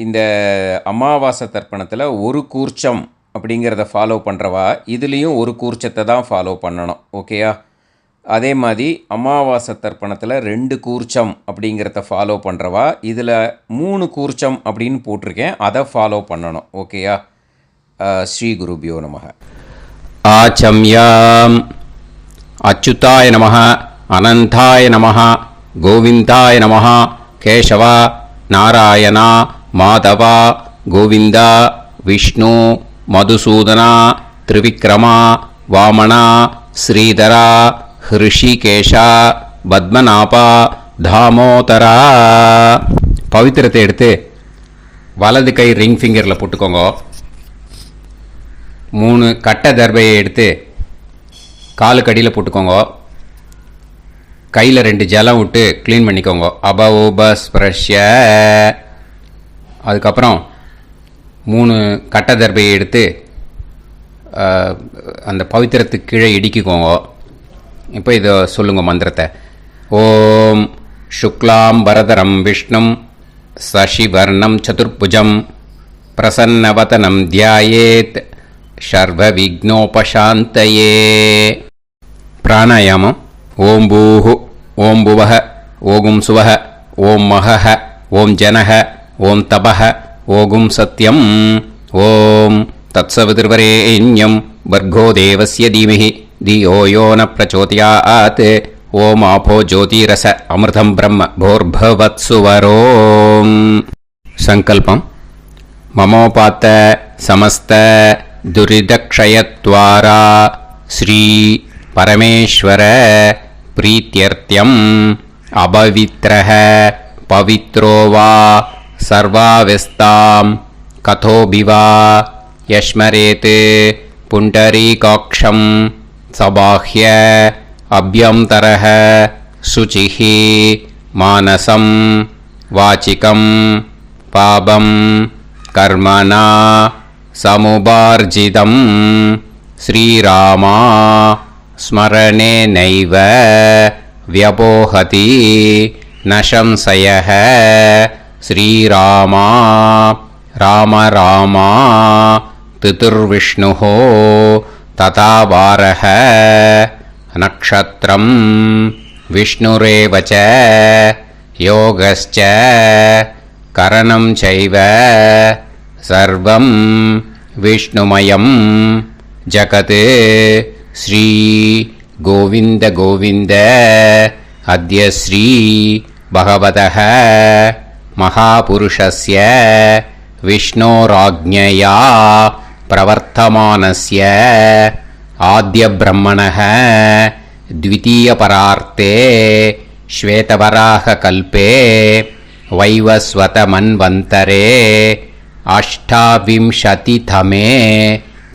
இந்த அமாவாசை தர்ப்பணத்தில் ஒரு கூர்ச்சம் அப்படிங்கிறத ஃபாலோ பண்ணுறவா இதுலேயும் ஒரு கூர்ச்சத்தை தான் ஃபாலோ பண்ணணும். ஓகேயா? அதே மாதிரி அமாவாசை தர்ப்பணத்தில் 2 கூர்ச்சம் அப்படிங்கிறத ஃபாலோ பண்ணுறவா இதில் 3 கூர்ச்சம் அப்படின்னு போட்டிருக்கேன், அதை ஃபாலோ பண்ணணும். ஓகேயா? ஸ்ரீ குருபியோ நமः. ஆச்சம்யாம். அச்சுதாய நமः, அனந்தாய நமः, கோவிந்தாய நமः, கேசவா, நாராயணா, மாதவா, கோவிந்தா, விஷ்ணு, மதுசூதனா, திரிவிக்ரமா, வாமனா, ஸ்ரீதரா, ஹிருஷிகேஷா, பத்மநாபா, தாமோதரா. பவித்திரத்தை எடுத்து வலது கை ரிங் ஃபிங்கரில் போட்டுக்கோங்க. 3 கட்டை தர்பையை எடுத்து காலுக்கடியில் போட்டுக்கோங்க. கையில் 2 ஜலம் விட்டு க்ளீன் பண்ணிக்கோங்க. அபஓபஸ்பிரஷ்ய. அதுக்கப்புறம் 3 கட்டை தர்பையை எடுத்து அந்த பவித்திரத்துக்கு கீழே இடிக்கிக்கோங்க. இப்போ இதை சொல்லுங்க மந்திரத்தை. ஓம் சுக்லாம் வரதரம் விஷ்ணும் சசிவர்ணம் சதுர்புஜம் பிரசன்னவதனம் தியாயேத் சர்வ விக்னோபசாந்தயே. பிராணாயாமம். ஓம் பூஹு, ஓம் புவஹ, ஓகும் சுவஹ, ஓம் மஹஹ, ஓம் ஜனஹ, ஓம் தபஹ, ஓகும் சத்யம். ஓம் தத்சவிதுர்வரேண்யம் வர்கோ தேவஸ்ய தீமஹி தியோ யோ ந பிரச்சோதயாத். ஓம் ஆபோ ஜோதிரச அமிர்தம் பிரம்ம போர்பவத்சுவரோம். சங்கல்பம். மமோபாத்த சமஸ்த துரிதக்ஷயத்வாரா ஸ்ரீ பரமேஸ்வர பிரீத்யர்த்தியம் அபவித்ரஹ பவித்ரோ வா சர்வாவஸ்தாம் கதோபிவா யஸ்மரேத் புண்டரீகாக்ஷம் சபாஹ்ய அப்யந்தரஹ சுசிஹ மானசம் வாசிகம் பாபம் கர்மணா சமுபார்ஜிதம் ஸ்ரீராமா ஸ்மரணேனைவ வ்யபோஹதி நசம்சயஹ. ஸ்ரீராமா ராம ராமா திதிர்விஷ்ணுஹோ ததா வாரஹ. நக்ஷத்ரம் விஷ்ணுரேவச யோகஸ்ச கரணம் சைவ சர்வம் விஷ்ணுமயம் ஜகத். ஸ்ரீ கோவிந்த கோவிந்த. அத்ய ஸ்ரீ பகவதः மகாபுருஷஸ்ய விஷ்ணோராஜ்ஞயா பிரவர்த்தமானஸ்ய ஆத்ய பிரம்மணः த்விதீயபரார்த்தே ஸ்வேதவராக கல்பே வைவஸ்வத மன்வந்தரே அஷ்டாவிம்சதிதமே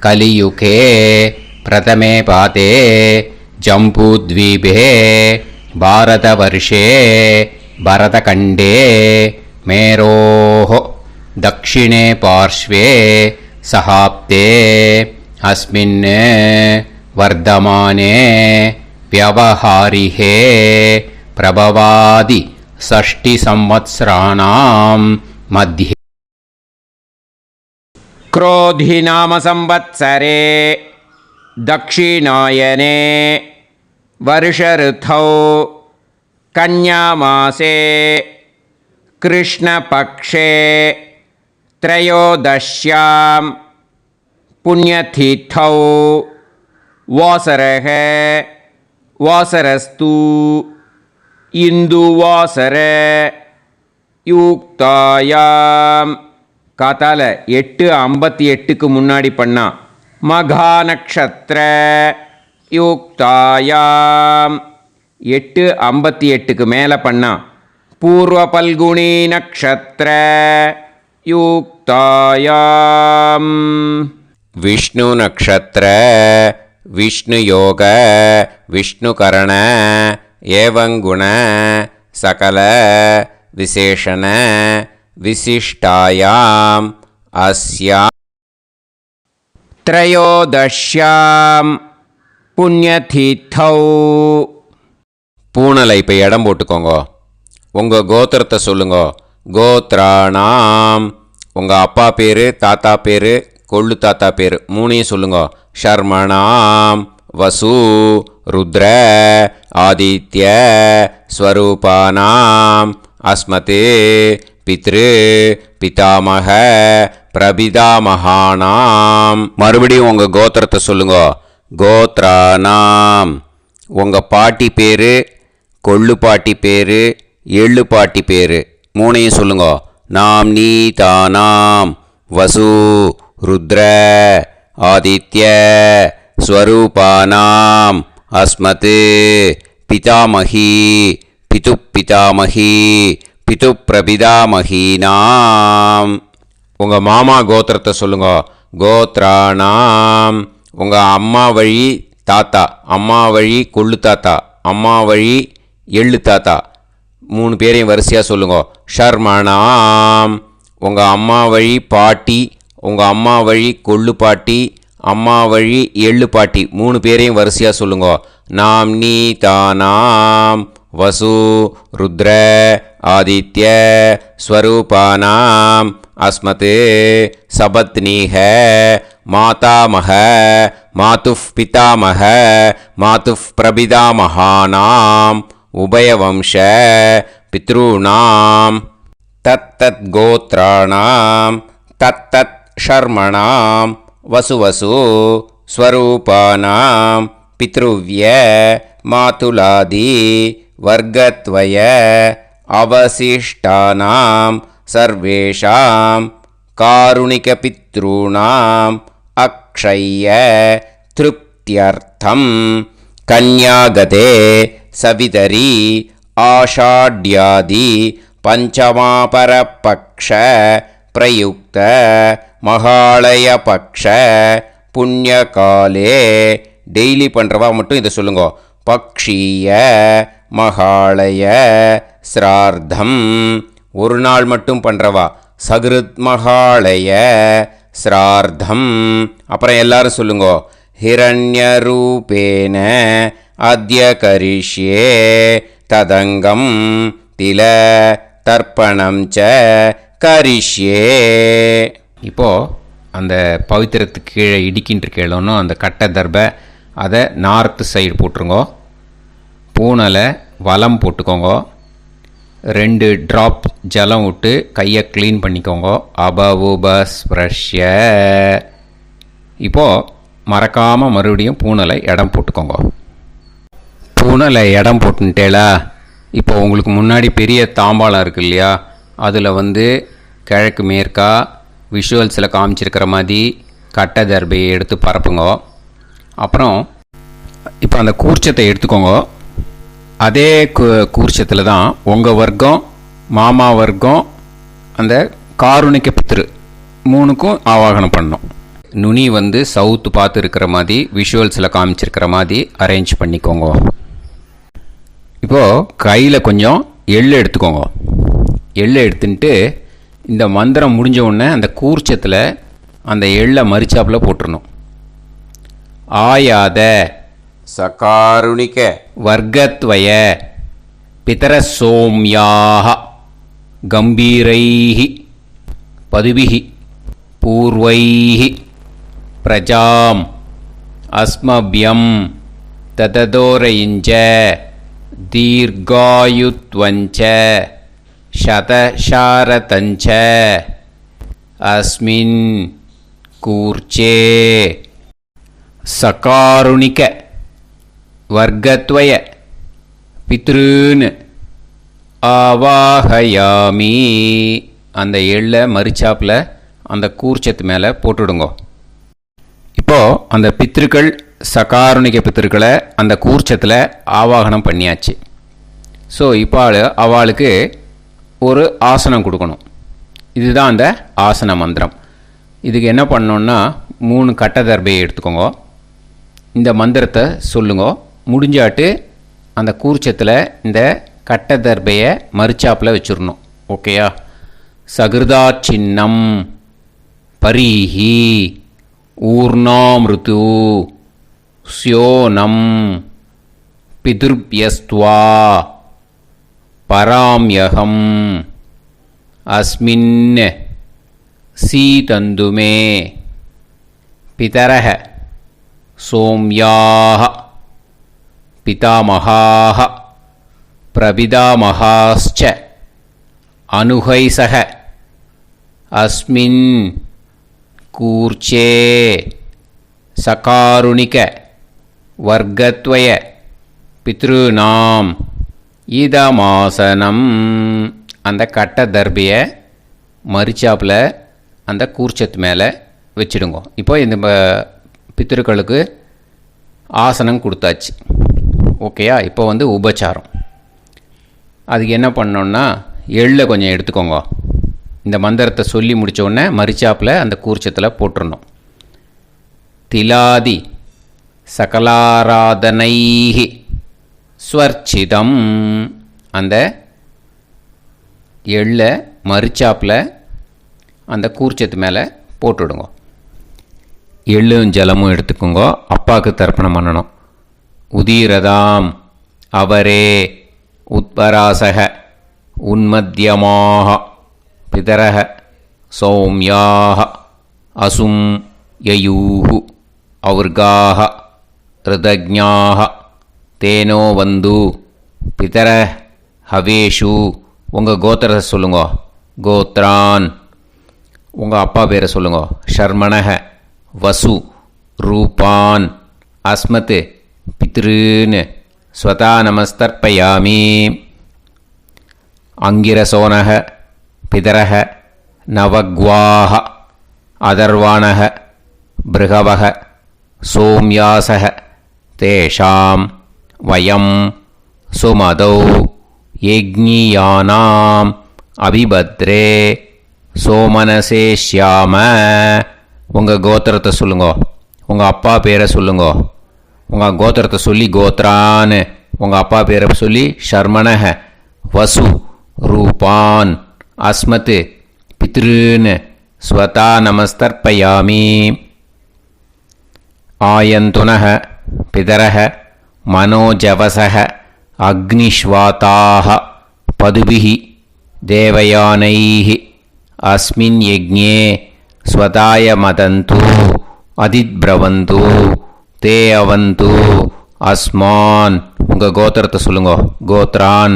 கலியுகே பிரதமே பாதே ஜம்பூத்வீபே பாரதவர்ஷே பரதகண்டே மேரோः दक्षिणे पार्श्वे सहाप्ते अस्मिन् वर्धमाने व्यवहारिहे प्रभवादि 60 संवत्सराणां मध्ये क्रोधी नाम संवत्सरे दक्षिणायने वर्ष ऋतौ कन्यामासे कृष्णपक्षे त्रयोदश्यां पुण्यतिथौ वासरः वासरस्तु इन्दुवासर யுக்தாயாம். காத்தால 8:58க்கு முன்னாடி பண்ணா மகா நக்ஷத்திர யுக்தாயாம். 8:58க்கு மேலே பண்ணா பூர்வ பல்குனி நக்ஷத்திர யுக்தாயாம். விஷ்ணு நக்ஷத்திர விஷ்ணு யோக விஷ்ணுகரண ஏவங்குண சகல விசேஷண விசிஷ்டாயாம் அஸ்யாம் த்ரயோதஷ்யாம் புண்ணியதிதௌ. பூனலை இப்போ இடம் போட்டுக்கோங்க. உங்கள் கோத்திரத்தை சொல்லுங்க. கோத்ராணாம் உங்கள் அப்பா பேர், தாத்தா பேர், கொள்ளு தாத்தா பேர் மூணையும் சொல்லுங்க. ஷர்மணாம் வசு ருத்ர ஆதித்ய ஸ்வரூபானாம் அஸ்மதே பித்ரு பிதாமக பிரபிதாமகானாம். மறுபடியும் உங்கள் கோத்திரத்தை சொல்லுங்க. கோத்ரானாம் உங்கள் பாட்டி பேர், கொள்ளு பாட்டி பேர், எள்ளு பாட்டி பேர் மூணையும் சொல்லுங்க. நாம் நீதானாம் வசு ருத்ர ஆதித்ய ஸ்வரூபானாம் அஸ்மத் பிதாமகி பிது பிதாமகி பிது பிரபிதாமகீனாம். உங்கள் மாமா கோத்திரத்தை சொல்லுங்க. கோத்ரானாம் உங்கள் அம்மா வழி தாத்தா, அம்மா வழி கொள்ளு தாத்தா, அம்மா வழி எள்ளு தாத்தா மூணு பேரையும் வரிசையாக சொல்லுங்க. ஷர்மணாம் உங்கள் அம்மா வழி பாட்டி, உங்கள் அம்மா வழி கொள்ளு பாட்டி, அம்மா வழி எள்ளு பாட்டி மூணு பேரையும் வரிசையாக சொல்லுங்க. நாம் நீதானாம் வசு ருத்ர ஆதித்ய ஸ்வரூபானாம் அஸ்மத் சபத்னீஹ மாதாமக மாதுஃப் பிதாமக மாதுஃப் பிரபிதாமகானாம் உபயவம்ச பித்ருணாம் தத்தத் கோத்ராணாம் தத்தத் ஷர்மணாம் வசுவசு ஸ்வரூபானாம் பித்ருவ்ய மாதுலாதி வர்க்கத்வய அவசிஷ்டானாம் சர்வேஷாம் காருணிகபித்ருணாம் அக்ஷய்ய திருப்தியர்த்தம் கன்யாகதே சவிதரி ஆஷாட்யாதி பஞ்சமாபரபக்ஷ பிரயுக்த மகாலய பக்ஷ புண்ணியகாலே. டெய்லி பண்ணுறவா மட்டும் இதை சொல்லுங்க. பக்ஷீய மகாலய ஸ்ரார்த்தம். ஒரு நாள் மட்டும் பண்ணுறவா சகிருத் மகாலய ஸ்ரார்த்தம். அப்புறம் எல்லாரும் சொல்லுங்க. ஹிரண்யரூபேன அத்ய கரிஷ்யே ததங்கம் தில தர்ப்பணம் ச கரிஷ்யே. இப்போது அந்த பவித்திரத்துக்கு கீழே இடிக்கின்ற கீழோன்னு அந்த கட்டை தர்பை அதை நார்த்து சைடு போட்டுருங்கோ. பூனலை வலம் போட்டுக்கோங்க. 2 ட்ராப் ஜலம் விட்டு கையை க்ளீன் பண்ணிக்கோங்க. அபவுபஸ்ப்ரஷ்ய. இப்போது மறக்காமல் மறுபடியும் பூனலை இடம் போட்டுக்கோங்க. பூனலை இடம் போட்டுட்டேலா. இப்போ உங்களுக்கு முன்னாடி பெரிய தாம்பாளம் இருக்குது இல்லையா, அதில் கிழக்கு மேற்கா விஷுவல்ஸில் காமிச்சிருக்கிற மாதிரி கட்டை தர்பையை எடுத்து பரப்புங்க. அப்புறம் இப்போ அந்த கூர்ச்சத்தை எடுத்துக்கோங்க. அதே கூர்ச்சத்தில் தான் உங்கள் வர்க்கம், மாமா வர்க்கம், அந்த காருணிக்க பித்ரு மூணுக்கும் ஆவாகனம் பண்ணணும். நுனி சவுத்து பார்த்து இருக்கிற மாதிரி விஷுவல்ஸில் காமிச்சிருக்கிற மாதிரி அரேஞ்ச் பண்ணிக்கோங்க. இப்போது கையில் கொஞ்சம் எள்ளு எடுத்துக்கோங்க. எள்ளு எடுத்துட்டு இந்த மந்திரம் முடிஞ்ச உடனே அந்த கூர்ச்சத்தில் அந்த எள்ளை மரிச்சாப்பில் போட்டுடணும். ஆயாத சகாருணிக வர்க்கத்வய பிதர சோம்யாக கம்பீரைஹி பதுபிஹி பூர்வைஹி பிரஜாம் அஸ்மபியம் தததோரயிஞ்ச தீர்காயுத்வஞ்ச சதசாரதஞ்ச அஸ்மின் கூர்ச்சே சகாருணிக வர்க்கத்வய பித்ருன்னு ஆவாஹயாமி. அந்த எள்ளை மரிச்சாப்பில் அந்த கூர்ச்சத்து மேலே போட்டுடுங்க. இப்போது அந்த பித்ருக்கள், சகாருணிக பித்ருக்களை அந்த கூர்ச்சத்தில் ஆவாகனம் பண்ணியாச்சு. ஸோ இப்போ அவளுக்கு ஒரு ஆசனம் கொடுக்கணும். இதுதான் அந்த ஆசன மந்திரம். இதுக்கு என்ன பண்ணணுன்னா 3 கட்டை தர்பையை எடுத்துக்கோங்க. இந்த மந்திரத்தை சொல்லுங்க. முடிஞ்சாட்டு அந்த கூர்ச்சத்தில் இந்த கட்டை தர்பையை மரிச்சாப்பில் வச்சிடணும். ஓகேயா? சகிருதா சின்னம் பரீஹி ஊர்ணாமிருத்து ஸ்யோனம் பிதுர்பியஸ்த்வா பராம்யகம் அஸ்மின் சீதந்துமே. பிதரஹ சோம்யாஹ பிதாமகாஹ பிரபிதாமகாஸ்ச அனுகைசக அஸ்மின் கூர்ச்சே சகாருணிக வர்க்கத்வய பித்ருநாம் இதமாசனம். அந்த கட்ட தர்பியை மரிச்சாப்பில் அந்த கூர்ச்சத்து மேலே வச்சுடுங்க. இப்போ இந்த பித்ருக்களுக்கு ஆசனம் கொடுத்தாச்சு. ஓகேயா? இப்போ உபச்சாரம். அதுக்கு என்ன பண்ணோன்னா எள்ளை கொஞ்சம் எடுத்துக்கோங்க. இந்த மந்திரத்தை சொல்லி முடித்த உடனே மரிச்சாப்பில் அந்த கூர்ச்சத்தில் போட்டுடணும். திலாதி சகலாராதனைஹி ஸ்வர்ச்சிதம். அந்த எள்ளை மரிச்சாப்பில் அந்த கூர்ச்சத்து மேலே போட்டுவிடுங்க. எள்ளும் ஜலமும் எடுத்துக்கோங்க. அப்பாவுக்கு தர்ப்பணம் பண்ணணும். உதீரதாம் அவரே உத்பராசக உன்மத்தியமாக பிதரக சௌமியாக அசும் யயூஹு அவுர்காக ரிதஜ்ஞாக தேனோ வந்து பிதர ஹவேஷு. உங்கள் கோத்திரத்தை சொல்லுங்க. கோத்ரான். உங்கள் அப்பா பேரை சொல்லுங்க. ஷர்மணக வசு ரூபான் அஸ்மத் பித்ருன்னு ஸ்வதா நமஸ்தர்ப்பயாமி. அங்கிரசோனக பிதரக நவக்வாஹ அதர்வாணக பிருகவக சோம்யாசக தேஷாம் வயம் சுமதௌ யஜ்ஞியானாம் அபிபத்ரே சோமனசேஷ்யாம. உங்கள் கோத்திரத்தை சொல்லுங்க. உங்கள் அப்பா பேரை சொல்லுங்க. உங்கள் கோத்திரத்தை சொல்லி கோத்ரான்னு, உங்கள் அப்பா பேரை சொல்லி ஷர்மணக வசு ரூபான் அஸ்மத் பித்ருன்னு ஸ்வதா நமஸ்தர்ப்பயாமி. ஆயந்துனக பிதரக மனோஜவசக அக்னிஷ்வாதாக பதுபிஹி தேவயானைஹி அஸ்மின் யஜ்ஞே ஸ்வதாய மதந்து அதித்பிரவந்து தே அவந்து அஸ்மான். உங்கள் கோத்திரத்தை சொல்லுங்க. கோத்ரான்.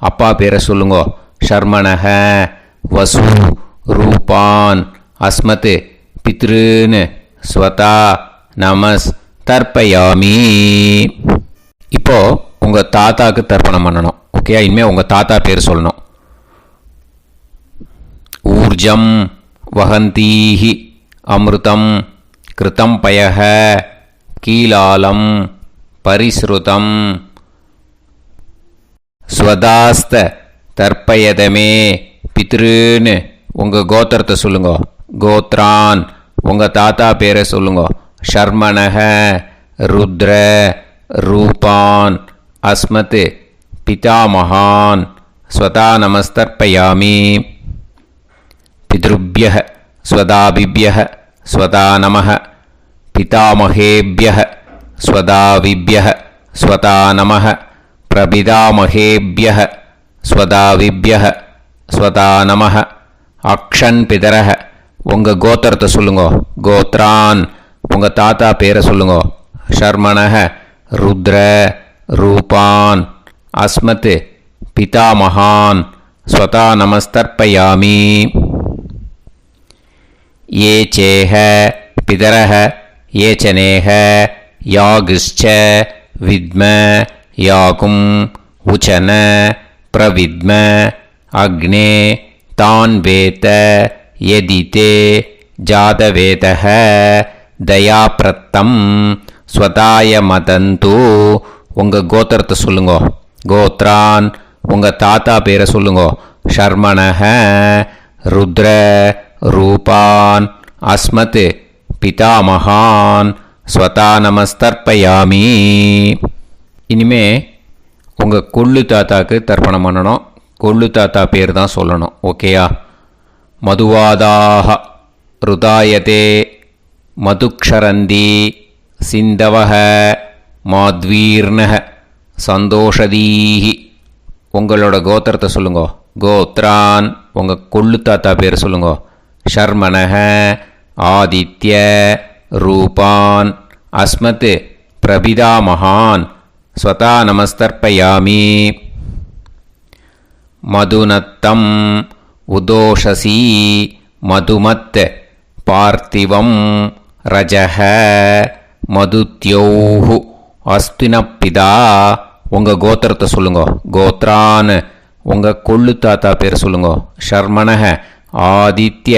அப்பா பேரை சொல்லுங்க. ஷர்மணக வசு ரூபான் அஸ்மத் பித்ருன்னு ஸ்வதா நமஸ் தர்ப்பயாமி. இப்போ உங்கள் தாத்தாவுக்கு தர்ப்பணம் பண்ணணும். ஓகே? இனிமேல் உங்கள் தாத்தா பேர் சொல்லணும். ஊர்ஜம் வஹந்தீஹி அமிர்தம் கிருதம் பயஹ கீலாலம் பரிஸ்ருதம் ஸ்வதாஸ்த தர்ப்பயதமே பித்ருன்னு. உங்கள் கோத்திரத்தை சொல்லுங்க. கோத்ரான். உங்கள் தாத்தா பேரை சொல்லுங்க. ஷர்மணக ருத்ர ரூபான் அஸ்மத் பிதாமகான் ஸ்வதா நமஸ்தர்ப்பயாமி. பித்ருப்யஹ ஸ்வதாபிப்யஹ ஸ்வதா நமஹ பிதாமகேப்யஹ ஸ்வதாவிப்யஹ ஸ்வதா நமஹ பிரபிதாமகேப்யஹ ஸ்வதாவிப்யஹ ஸ்வதா நமஹ. அக்ஷன் பிதரஹ. உங்கள் கோத்திரத்தை சொல்லுங்க. கோத்ரான். உங்கள் தாத்தா பேரை சொல்லுங்க. ஷர்மணக ருத்ர ரூபான் அஸ்மத் பிதாமகான் ஸ்வதா நமஸ்தர்ப்பயாமி. ये चेह पितरः ये च नेह यागश्च विद्म याकुं उचन प्रविद्म अग्ने तान् वेत यदिते जातवेतः दयाप्रत्तं स्वताय मदन्तु. உங்கள் கோத்திரத்தை சொல்லுங்க. கோத்ரான். உங்கள் தாத்தா பேரை சொல்லுங்க. ஷர்மணக ருத்ர ரூபான் அஸ்மத் பிதாமகான் ஸ்வதா நமஸ்தர்ப்பயாமி. இனிமே உங்கள் கொள்ளு தாத்தாக்கு தர்ப்பணம் பண்ணணும். கொள்ளு தாத்தா பேர் தான் சொல்லணும். ஓகேயா? மதுவாதாக ருதாயதே மதுக்ஷரந்தி சிந்தவஹ மாத்வீர்ணஹ சந்தோஷதீஹி. உங்களோட கோத்திரத்தை சொல்லுங்க. கோத்ரான். உங்கள் கொள்ளு தாத்தா பேர் சொல்லுங்க. ஷர்மணः ஆதித்ய ரூபான் அஸ்மத் பிரபிதாமகான் ஸ்வதா நமஸ்தர்ப்பயாமி. மதுநத்தம் உதோஷசி மதுமத் பார்த்திவம் ரஜஹ மதுத்யோஹு அஸ்தினப்பிதா. உங்கள் கோத்திரத்தை சொல்லுங்க. கோத்ரான் உங்கள் கொள்ளு தாத்தா பேர் சொல்லுங்க. ஷர்மணஹ ஆதித்ய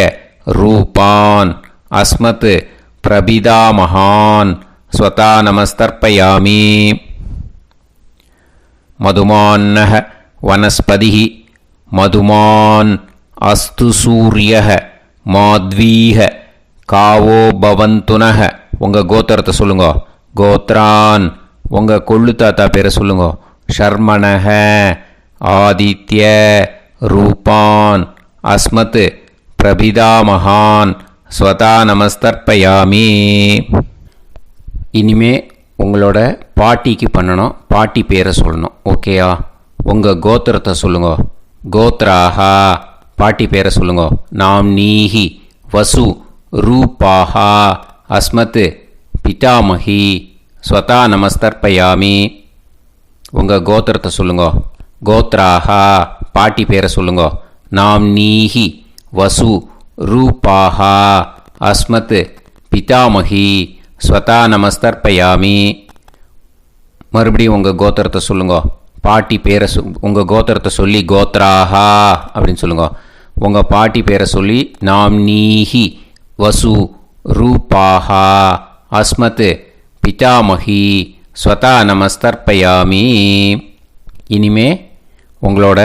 ரூபான் அஸ்மத் பிரபிதாமகான் ஸ்வதா நமஸ்தர்ப்பயாமி. மதுமான்னஹ வனஸ்பதிः மதுமான் அஸ்து சூரியः மாத்வீஹ காவோ பவந்துனஹ. உங்கள் கோத்திரத்தை சொல்லுங்க. கோத்ரான் உங்கள் கொள்ளு தாத்தா பேரை சொல்லுங்க. ஷர்மணஹ ஆதித்ய ரூபான் அஸ்மத் பிரபிதாமகான் ஸ்வதா நமஸ்தர்ப்பயாமி. இனிமே உங்களோட பாட்டிக்கு பண்ணணும். பாட்டி பேரை சொல்லணும். ஓகேயா? உங்கள் கோத்திரத்தை சொல்லுங்க. கோத்ராஹா பாட்டி பேரை சொல்லுங்க. நாம்னீஹி வசு ரூபாஹா அஸ்மத் பிதாமஹி ஸ்வதா நமஸ்தர்ப்பயாமி. உங்கள் கோத்திரத்தை சொல்லுங்க. கோத்ராஹா பாட்டி பேரை சொல்லுங்க. நாம்னீஹி வசு ரூபாஹா அஸ்மத் பிதாமஹி ஸ்வதா நமஸ்தர்ப்பயாமி. மறுபடியும் உங்கள் கோத்திரத்தை சொல்லுங்க. பாட்டி பேரை உங்கள் கோத்திரத்தை சொல்லி கோத்ராஹா அப்படின்னு சொல்லுங்க. உங்கள் பாட்டி பேரை சொல்லி நாம்னீஹி வசு ரூபாஹா அஸ்மத் பிதாமஹி ஸ்வதா நமஸ்தர்ப்பயாமி. இனிமே உங்களோட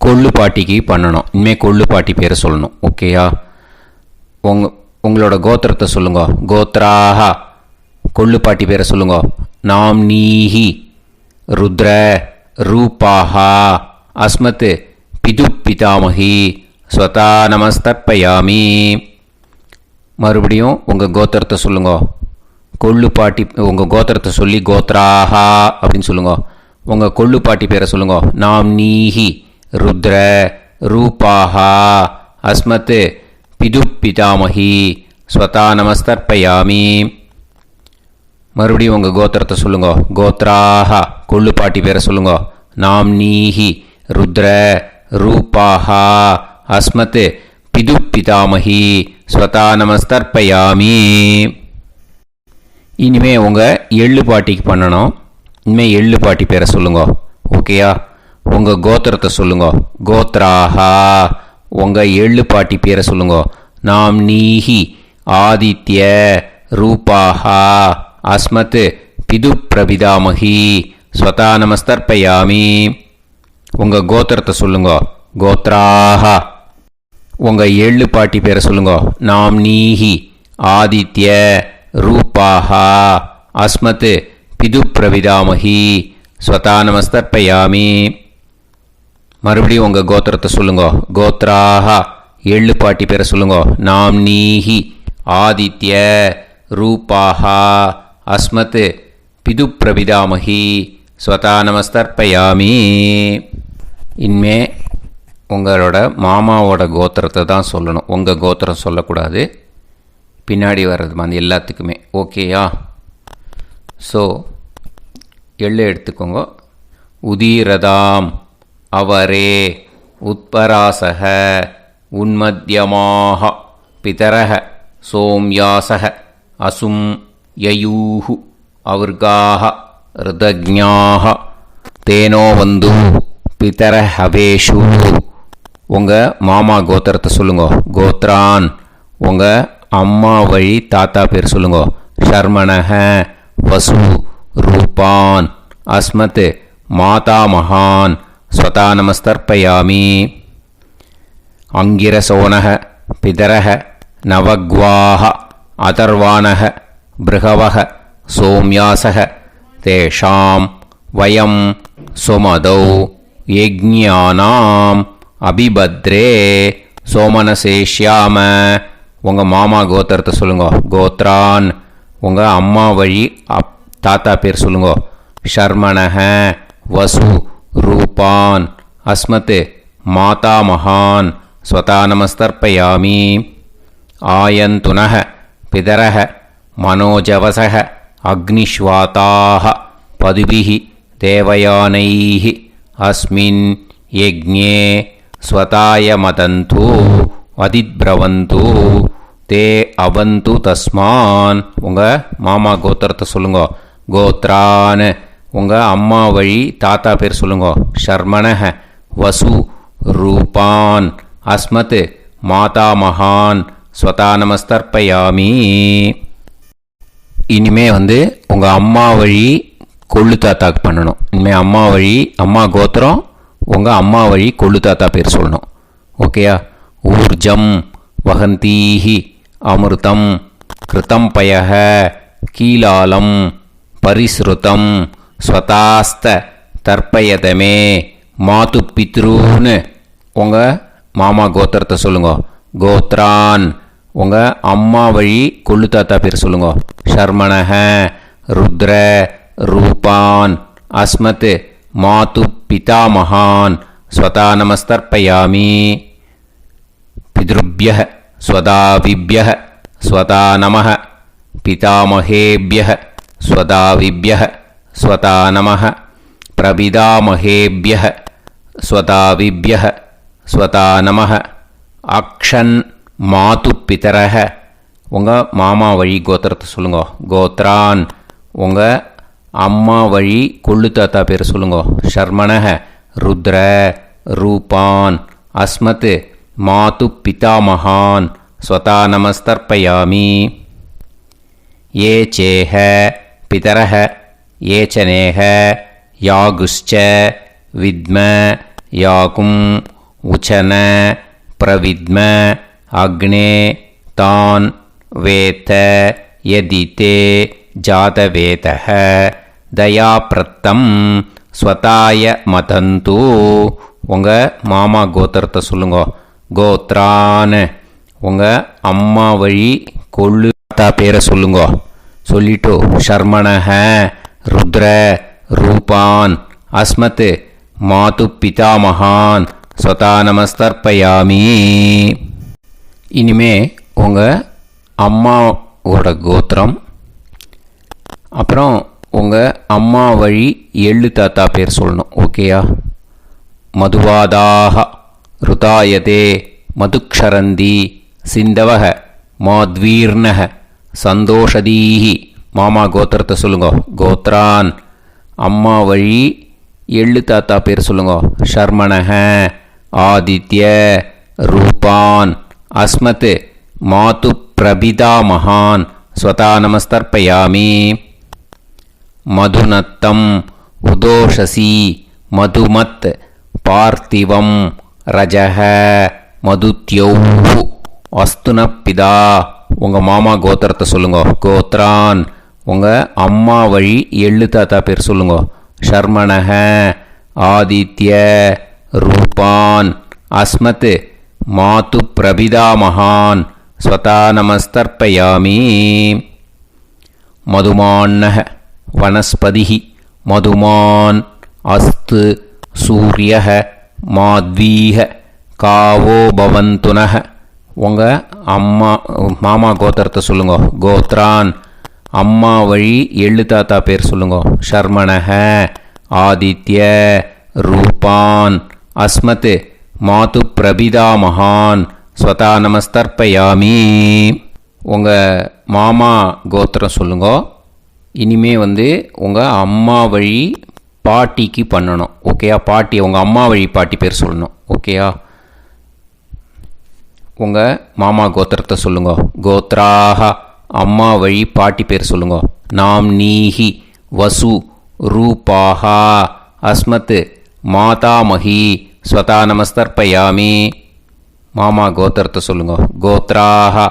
கொள்ளு பாட்டிக்கு பண்ணணும். இனிமேல் கொள்ளு பாட்டி பேரை சொல்லணும். ஓகேயா? உங்களோட கோத்திரத்தை சொல்லுங்க. கோத்ராஹா கொள்ளு பாட்டி பேரை சொல்லுங்க. நாம்னீஹி ருத்ர ரூபாஹா அஸ்மத் பிது பிதாமஹி ஸ்வதா நமஸ்தர்ப்பயாமி. மறுபடியும் உங்கள் கோத்திரத்தை சொல்லுங்க. கொள்ளு பாட்டி உங்கள் கோத்திரத்தை சொல்லி கோத்ராஹா அப்படின்னு சொல்லுங்க. உங்கள் கொள்ளு பாட்டி பேரை சொல்லுங்க. நாம்னீஹி ருத்ர ரூபாஹா அஸ்மத் பிது பிதாமஹி ஸ்வதா நமஸ்தர்ப்பயாமி. மறுபடியும் உங்கள் கோத்திரத்தை சொல்லுங்க. கோத்ராஹா கொள்ளு பாட்டி பேரை சொல்லுங்க. நாம்னீஹி ருத்ர ரூபாஹா அஸ்மத் பிது பிதாமஹி ஸ்வதா நமஸ்தர்ப்பயாமி. இனிமே உங்கள் எள்ளு பாட்டிக்கு பண்ணணும். இனிமேல் எள்ளு பாட்டி பேரை சொல்லுங்க. ஓகேயா? உங்கள் கோத்திரத்தை சொல்லுங்க. கோத்ராஹா உங்கள் எள்ளு பாட்டி பேரை சொல்லுங்க. நாம்னீஹி ஆதித்ய ரூபாஹா அஸ்மத் பிது பிரபிதாமஹி ஸ்வதா நமஸ்தர்ப்பயாமி. உங்கள் கோத்திரத்தை சொல்லுங்க. கோத்ராஹா உங்கள் எள்ளு பாட்டி பேரை சொல்லுங்க. நாம்னீஹி ஆதித்ய ரூபாஹா அஸ்மத் பிது பிரபிதாமஹி ஸ்வதா நமஸ்தர்ப்பயாமி. மறுபடியும் உங்கள் கோத்திரத்தை சொல்லுங்க. கோத்ராஹா எள்ளு பாட்டி பேரை சொல்லுங்க. நாம்னீஹி ஆதித்ய ரூபாஹா அஸ்மத் பிது பிரபிதாமஹி ஸ்வதா நமஸ்தர்ப்பயாமி. இனிமே உங்களோட மாமாவோட கோத்திரத்தை தான் சொல்லணும். உங்கள் கோத்திரம் சொல்லக்கூடாது. பின்னாடி வர்றது மாதிரி எல்லாத்துக்குமே. ஓகேயா? ஸோ எள்ளு எடுத்துக்கோங்க. உதீரதாம் அவரே உத்பராசக உன்மத்யமாக பிதரக சோம்யாசக அசும் யயூஹு அவர்காக ருதஜ்ஞாக தேனோ வந்து பிதர ஹவேஷு. உங்கள் மாமா கோத்திரத்தை சொல்லுங்க. கோத்ரான் உங்கள் அம்மா வழி தாத்தா பேர் சொல்லுங்க. ஷர்மணஹ வசு ரூபான் அஸ்மத் மாதாமகான் ஸ்வதா நமஸ்தர்ப்பயாமி. அங்கிரசோனஹ பிதரஹ நவக்வாஹ அதர்வாணஹ பிருகவஹ சோம்யாசஹ தேஷாம் வயம் சுமதௌ யஜ்ஞானாம் அபிபத்ரே சோமனசேஷ்யாம. உங்கள் மாமா கோத்திரத்தை சொல்லுங்க. கோத்ரான் உங்கள் அம்மா வழி தாத்தா பேர் சொல்லுங்க. ஷர்மணஹ வசு ரூபான் அஸ்மத் மாதாமகான் ஸ்வதா நமஸ்தர்ப்பயாமி. ஆயந்துனः பிதரः மனோஜவசः அக்னிஷ்வாதாः பதுபிः தேவயானைः அஸ்மின் யஜ்ஞே ஸ்வதாய மதந்து அதிப்ரவந்து தே அவந்து தஸ்மான். உங்கள் மாமா கோத்திரத்தை சொல்லுங்க. கோத்ரான் உங்கள் அம்மா வழி தாத்தா பேர் சொல்லுங்க. ஷர்மணஹ வசு ரூபான் அஸ்மத் மாதாமகான் ஸ்வதா நமஸ்தர்ப்பயாமி. இனிமே உங்கள் அம்மா வழி கொள்ளு தாத்தாக்கு பண்ணணும். இனிமேல் அம்மா வழி அம்மா கோத்திரம் உங்கள் அம்மா வழி கொள்ளு தாத்தா பேர் சொல்லணும். ஓகேயா? ஊர்ஜம் வகந்தீஹி அமிர்தம் கிருதம் பயஹ கீலாலம் பரிஸ்ருதம் ஸ்வதாஸ்த தர்ப்பயதமே மாது பித்ரூன்னு உங்கள் மாமா கோத்திரத்தை சொல்லுங்க. கோத்ரான் உங்கள் அம்மா வழி கொள்ளு தாத்தா பேர் சொல்லுங்க. ஷர்மணஹ ருத்ர ரூபான் அஸ்மத் மாது பிதாமகான் ஸ்வதா நமஸ்தர்ப்பயாமி. பித்ருப்யः ஸ்வதாவிப்யः ஸ்வதா நமः பிதாமகேப்யः ஸ்வதாவிப்யः ஸ்வதா நமः பிரபிதாமகேப்யः ஸ்வதாவிப்யः ஸ்வதா நமः. அக்ஷன் மாது பிதரஹ உங்கள் மாமா வழி கோத்திரத்தை சொல்லுங்க. கோத்ரான் உங்கள் அம்மா வழி கொள்ளு தாத்தா பேர் சொல்லுங்க. ஷர்மணஹ ருத்ர ரூபான் அஸ்மத் மாது பிதாமகான் ஸ்வதா நமஸ்தர்ப்பயாமி. ये चेह पितरः ये च नेह यागुश्च विद्म याकुम् उचन प्रविद्म अग्ने तान् वेत यदिते जातवेतः दयाप्रत्तं स्वताय मदन्तु. உங்கள் மாமா கோத்திரத்தை சொல்லுங்க. கோத்ரான் உங்கள் அம்மா வழி கொள்ளு தாத்தா பேரை சொல்லுங்க. சொல்லிட்டு ஷர்மணஹ ருத்ர ரூபான் அஸ்மத் மாது பிதாமகான் ஸ்வதா நமஸ்தர்ப்பயாமி. இனிமே உங்கள் அம்மாவோட கோத்திரம் அப்புறம் உங்கள் அம்மா வழி எள்ளு தாத்தா பேர் சொல்லணும். ஓகேயா? மதுவாதாக ருதாயதே மதுக்ஷரந்தி சிந்தவக மாத்வீர்ணக சந்தோஷதீஹி. மாமா கோத்திரத்தை சொல்லுங்க. கோத்ரான் அம்மா வழி எள்ளு தாத்தா பேர் சொல்லுங்க. ஷர்மணஹ ஆதித்ய ரூபான் அஸ்மத் மாது பிரபிதாமகான் ஸ்வதா நமஸ்தர்ப்பயாமி. மதுநத்தம் உதோஷசி மதுமத் பார்த்திவம் ரஜஹ மதுத்யௌஹு அஸ்துனப்பிதா. உங்கள் மாமா கோத்திரத்தை சொல்லுங்க. கோத்ரான் உங்கள் அம்மா வழி எள்ளு தாத்தா பேர் சொல்லுங்க. ஷர்மணஹ ஆதித்ய ரூபான் அஸ்மத் மாது பிரபிதாமகான் ஸ்வதா நமஸ்தர்ப்பயாமி. மதுமான்னஹ வனஸ்பதிः மதுமான் அஸ்து சூரியः மாத்வீஹ காவோ பவந்துனஹ. உங்கள் மாமா கோத்திரத்தை சொல்லுங்க. கோத்ரான் அம்மா வழி எள்ளு தாத்தா பேர் சொல்லுங்க. ஷர்மணஹ ஆதித்ய ரூபான் அஸ்மத் மாது பிரபிதாமகான் ஸ்வதா நமஸ்தர்ப்பயாமி. உங்கள் மாமா கோத்திரம் சொல்லுங்க. இனிமே உங்கள் அம்மா வழி பாட்டிக்கு பண்ணணும். ஓகேயா? பாட்டி உங்கள் அம்மா வழி பாட்டி பேர் சொல்லணும். ஓகேயா? உங்கள் மாமா கோத்திரத்தை சொல்லுங்க. கோத்ராக அம்மா வழி பாட்டி பேர் சொல்லுங்க. நாம் நீஹி வசு ரூபாஹா அஸ்மத் மாதாமகி ஸ்வதா நமஸ்தர்ப்பயாமி. மாமா கோத்திரத்தை சொல்லுங்க. கோத்ராக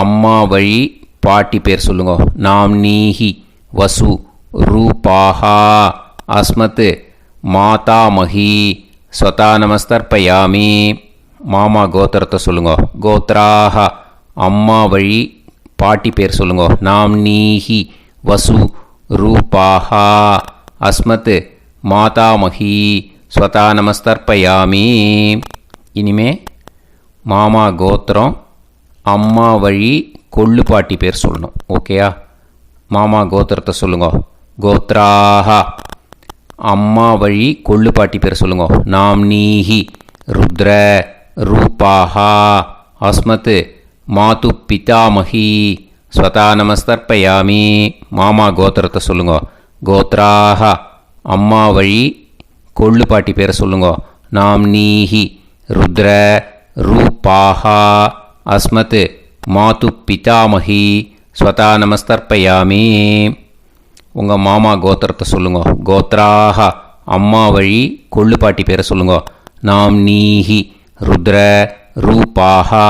அம்மா வழி பாட்டி பேர் சொல்லுங்க. நாம் நீஹி வசு ரூபாஹா அஸ்மத் மாதாமகி ஸ்வதா நமஸ்தர்ப்பயாமி. மாமா கோத்திரத்தை சொல்லுங்க. கோத்ராக அம்மா வழி பாட்டி பேர் சொல்லுங்க. நாம் நீஹி வசு ரூபாஹா அஸ்மத் மாதாமகி ஸ்வதா நமஸ்தர்ப்பயாமி. இனிமே மாமா கோத்திரம், அம்மா வழி கொள்ளு பாட்டி பேர் சொல்லணும். ஓகேயா? மாமா கோத்திரத்தை சொல்லுங்க. கோத்ராஹா. அம்மா வழி கொள்ளு பாட்டி பேர் சொல்லுங்க. நாம்னீஹி ருத்ர ரூபாஹா அஸ்மத் மாது பிதாமஹி ஸ்வதா நமஸ்தர்ப்பயாமி. மாமா கோத்திரத்தை சொல்லுங்க. கோத்ராஹா. அம்மா வழி கொள்ளு பாட்டி பேரை சொல்லுங்க. நாம்னீஹி ருத்ர ரூபாஹா அஸ்மத் மாது பிதாமஹி ஸ்வதா நமஸ்தர்ப்பயாமி. உங்கள் மாமா கோத்திரத்தை சொல்லுங்க. கோத்ராஹா. அம்மா வழி கொள்ளு பாட்டி பேரை சொல்லுங்க. நாம்னீஹி ருத்ர ரூபாஹா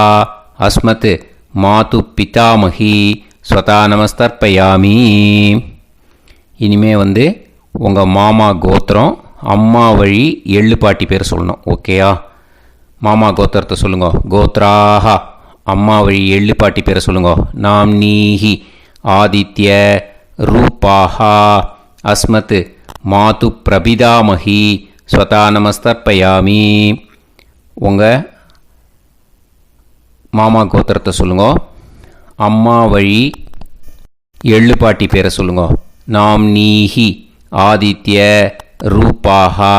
அஸ்மத் மாது பிதாமஹி ஸ்வதா நமஸ்தர்ப்பயாமி. இனிமே உங்கள் மாமா கோத்திரம், அம்மா வழி எள்ளு பாட்டி பேர் சொல்லணும். ஓகேயா? மாமா கோத்திரத்தை சொல்லுங்க. கோத்ராஹா. அம்மா வழி எள்ளு பாட்டி பேரை சொல்லுங்க. நாம்னீஹி ஆதித்ய ரூபாஹா அஸ்மத் மாது பிரபிதாமஹி ஸ்வதா நமஸ்தர்ப்பயாமி. உங்கள் மாமா கோத்திரத்தை சொல்லுங்க. அம்மா வழி எள்ளு பாட்டி பேரை சொல்லுங்க. நாம்னீஹி ஆதித்ய ரூபாஹா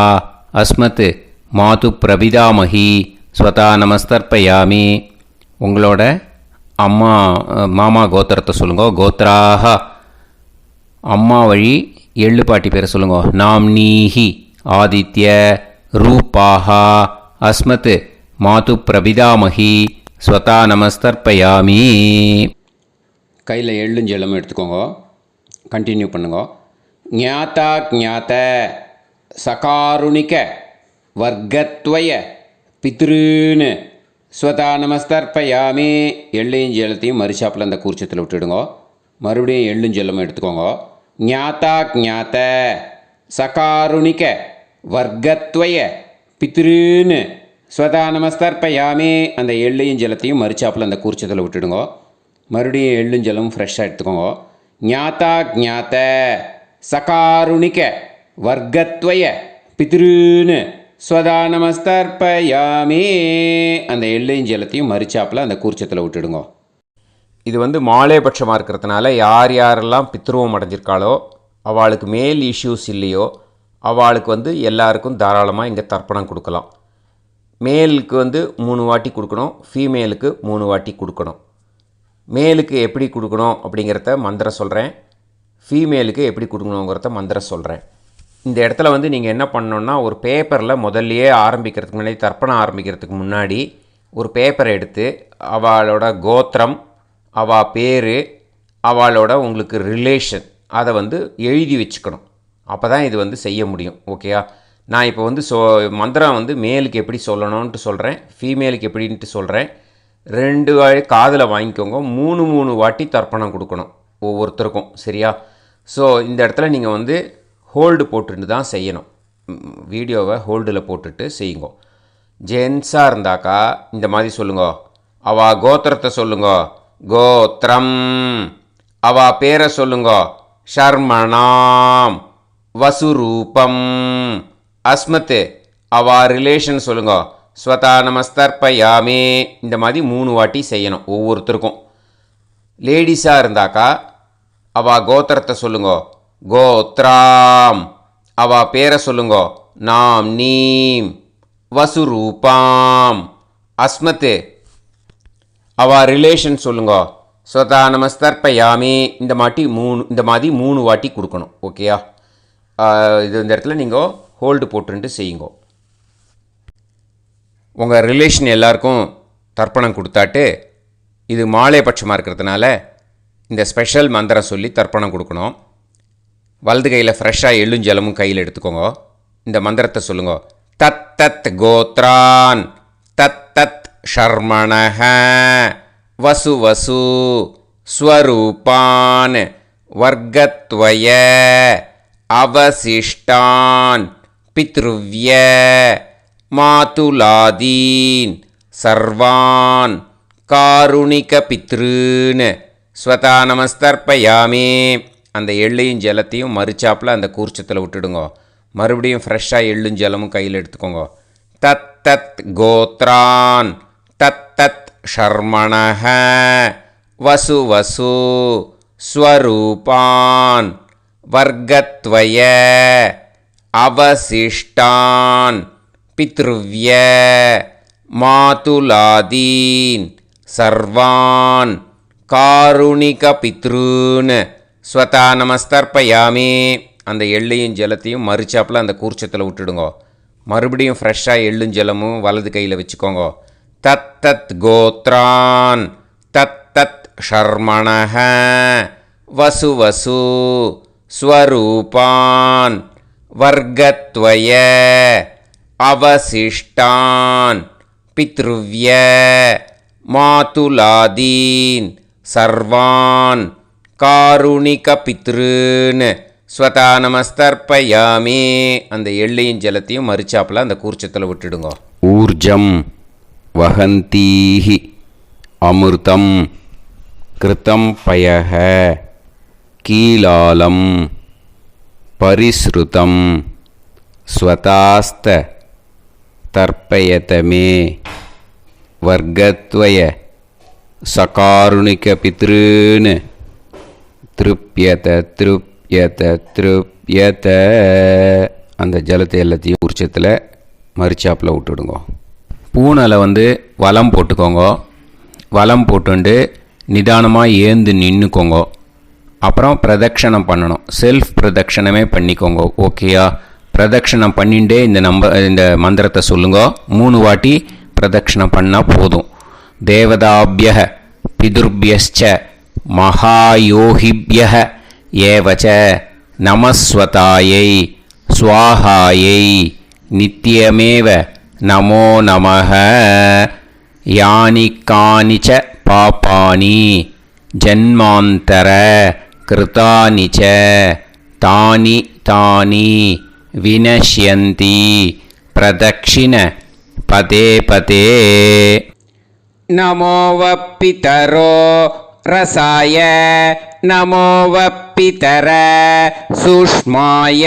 அஸ்மத் மாது பிரபிதாமஹி ஸ்வதா நமஸ்தர்ப்பயாமி. உங்களோட மாமா கோத்திரத்தை சொல்லுங்க. கோத்ராஹா. அம்மா வழி எள்ளு பாட்டி பேரை சொல்லுங்க. நாம்னீஹி ஆதித்ய ரூபாஹா அஸ்மத் மாது பிரபிதாமஹி ஸ்வதா நமஸ்தர்ப்பயாமி. கையில் எள்ளும் ஜலமும் எடுத்துக்கோங்க. கண்டினியூ பண்ணுங்க. ஞாதா ஞாத சகாருணிக வர்க்கத்வய பித்ருன்னு ஸ்வதா நமஸ்தர்ப்பயாமி. எள்ளையும் ஜலத்தையும் மறுச்சாப்பில் அந்த கூர்ச்சத்தில் விட்டுடுங்க. மறுபடியும் எள்ளும் ஜலமும் எடுத்துக்கோங்க. ஞாதா ஞாத சகாருணிக வர்க்கத்வய பித்ருன்னு ஸ்வதா நமஸ்தர்ப்பயாமி. அந்த எள்ளையும் ஜலத்தையும் மறுச்சாப்பில் அந்த கூர்ச்சத்தில் விட்டுடுங்க. மறுபடியும் எள்ளும் ஜலமும் ஃப்ரெஷ்ஷாக எடுத்துக்கோங்க. ஞாதா ஞாத சகாருணிக வர்க்கத்வய பித்ருன்னு ஸ்வதா நமஸ்தர்ப்பயாமி. அந்த எள்ளையும் ஜலத்தையும் மறுச்சாப்பில் அந்த கூர்ச்சத்தில் விட்டுடுங்க. இது மாலேபட்சமாக இருக்கிறதுனால யார் யாரெல்லாம் பித்ருவம் அடைஞ்சிருக்காளோ, அவளுக்கு மேல் இஷ்யூஸ் இல்லையோ, அவளுக்கு எல்லாருக்கும் தாராளமாக இங்கே தர்ப்பணம் கொடுக்கலாம். மேலுக்கு 3 வாட்டி கொடுக்கணும், ஃபீமேலுக்கு 3 வாட்டி கொடுக்கணும். மேலுக்கு எப்படி கொடுக்கணும் அப்படிங்கிறத மந்திரம் சொல்கிறேன், ஃபீமேலுக்கு எப்படி கொடுக்கணுங்கிறத மந்திரம் சொல்கிறேன். இந்த இடத்துல நீங்கள் என்ன பண்ணணுன்னா, ஒரு பேப்பரில் முதல்லையே ஆரம்பிக்கிறதுக்கு முன்னாடி, தர்ப்பணம் ஆரம்பிக்கிறதுக்கு முன்னாடி ஒரு பேப்பரை எடுத்து அவளோட கோத்திரம், அவள் பேர், அவளோட உங்களுக்கு ரிலேஷன், அதை எழுதி வச்சுக்கணும். அப்போ தான் இது செய்ய முடியும். ஓகேயா? நான் இப்போ மந்திரம் மேலுக்கு எப்படி சொல்லணும்ன்ட்டு சொல்கிறேன், ஃபீமேலுக்கு எப்படின்ட்டு சொல்கிறேன். 2 காதில் வாங்கிக்கோங்க. 3 வாட்டி தர்ப்பணம் கொடுக்கணும் ஒவ்வொருத்தருக்கும். சரியா? ஸோ இந்த இடத்துல நீங்கள் ஹோல்டு போட்டுட்டு தான் செய்யணும். வீடியோவை ஹோல்டில் போட்டுட்டு செய்யுங்க. ஜென்ஸாக இருந்தாக்கா இந்த மாதிரி சொல்லுங்க. அவள் கோத்திரத்தை சொல்லுங்க. கோத்திரம். அவள் பேரை சொல்லுங்க. ஷர்மணாம் வசுரூபம் அஸ்மத். அவள் ரிலேஷன் சொல்லுங்க. ஸ்வதா நமஸ்தர்ப்பயாமி. இந்த மாதிரி 3 வாட்டி செய்யணும் ஒவ்வொருத்தருக்கும். லேடிஸாக இருந்தாக்கா அவள் கோத்திரத்தை சொல்லுங்க. கோத்ராம். அவள் பேரை சொல்லுங்க. நாம் நீம் வசுரூபாம் அஸ்மத். அவள் ரிலேஷன் சொல்லுங்க. ஸ்வதா நமஸ்தர்ப்பயாமி. இந்த மாதிரி 3 வாட்டி கொடுக்கணும். ஓகேயா? இந்த இடத்துல நீங்கள் ஹோல்டு போட்டுட்டு செய்யுங்க. உங்கள் ரிலேஷன் எல்லாருக்கும் தர்ப்பணம் கொடுத்தாட்டு, இது மாலைபட்சமாக இருக்கிறதுனால இந்த ஸ்பெஷல் மந்திரம் சொல்லி தர்ப்பணம் கொடுக்கணும். வலது கையில் ஃப்ரெஷ்ஷாக எள்ளும் ஜலமும் கையில் எடுத்துக்கோங்க. இந்த மந்திரத்தை சொல்லுங்க. தத் தத் கோத்ரான் தத் தத் ஷர்மணஹ வசு வசு ஸ்வரூபான் வர்க்கத்வய அவசிஷ்டான் பித்ருவ்ய மாதுலாதீன் சர்வான் காருணிக பித்ருன்னு ஸ்வதா நமஸ்தர்ப்பயாமி. அந்த எள்ளையும் ஜலத்தையும் மறுச்சாப்பில் அந்த கூர்ச்சத்தில் விட்டுடுங்க. மறுபடியும் ஃப்ரெஷ்ஷாக எள்ளும் ஜலமும் கையில் எடுத்துக்கோங்க. தத் தத் கோத்ரான் தத் ஷர்மணஹ வசு வசு ஸ்வரூபான் வர்கத்வய அவசிஷ்டான் பித்ருவ்ய மாதுலாதீன் சர்வான் காருணிக பித்ருன் ஸ்வதா நமஸ்தர்ப்பயாமி. அந்த எள்ளையும் ஜலத்தையும் மறுச்சாப்பில் அந்த கூர்ச்சத்தில் விட்டுடுங்கோ. மறுபடியும் ஃப்ரெஷ்ஷாக எள்ளும் ஜலமும் வலது கையில் வச்சுக்கோங்க. தத்தத் கோத்ரான் தத்தத் ஷர்மணஹ வசு வசு ஸ்வரூபான் வர்கத்வய அவசிஷ்டான் பித்ருவ்ய மாதுலாதீன் சர்வான் காருணிக பித்ருன் ஸ்வதா நமஸ்தர்ப்பயாமி. அந்த எள்ளையும் ஜலத்தையும் மறுச்சாப்பில் அந்த கூர்ச்சத்தில் விட்டுடுங்க. ஊர்ஜம் வஹந்தீஹி அமிர்தம் கிருதம் பயஹ கீலாலம் பரிஸ்ருதம் ஸ்வதாஸ்த தர்ப்பயதமே வர்கத்வய சகாருணிக பித்ருன் திருப்யத திருப்யத திருப்யத. அந்த ஜலத்தை எல்லாத்தையும் உரிச்சத்தில் மரிச்சாப்பில் விட்டுடுங்க. பூனலை வலம் போட்டுக்கோங்க. வலம் போட்டுண்டு நிதானமாக ஏந்து நின்றுக்கோங்க. அப்புறம் பிரதட்சணம் பண்ணணும். செல்ஃப் பிரதட்சணமே பண்ணிக்கோங்க. ஓகேயா? பிரதட்சணம் பண்ணிண்டே இந்த மந்திரத்தை சொல்லுங்க. 3 வாட்டி பிரதட்சணம் பண்ணால் போதும். தேவதாபிய பிதுர்பியச்ச மகாயோகிபிய ஏவச்ச நமஸ்வதாயை ஸ்வாஹாயை நித்யமேவ நமோ நமஹ. யானி கானிச்ச பாபானி ஜன்மாந்தர கிருதானி ச தானி தானி வினஷ்யந்தி பிரதக்ஷிண பதே பதே. நமோ வப்பிதரோ ரசாய நமோ வப்பிதர சூஷ்மாய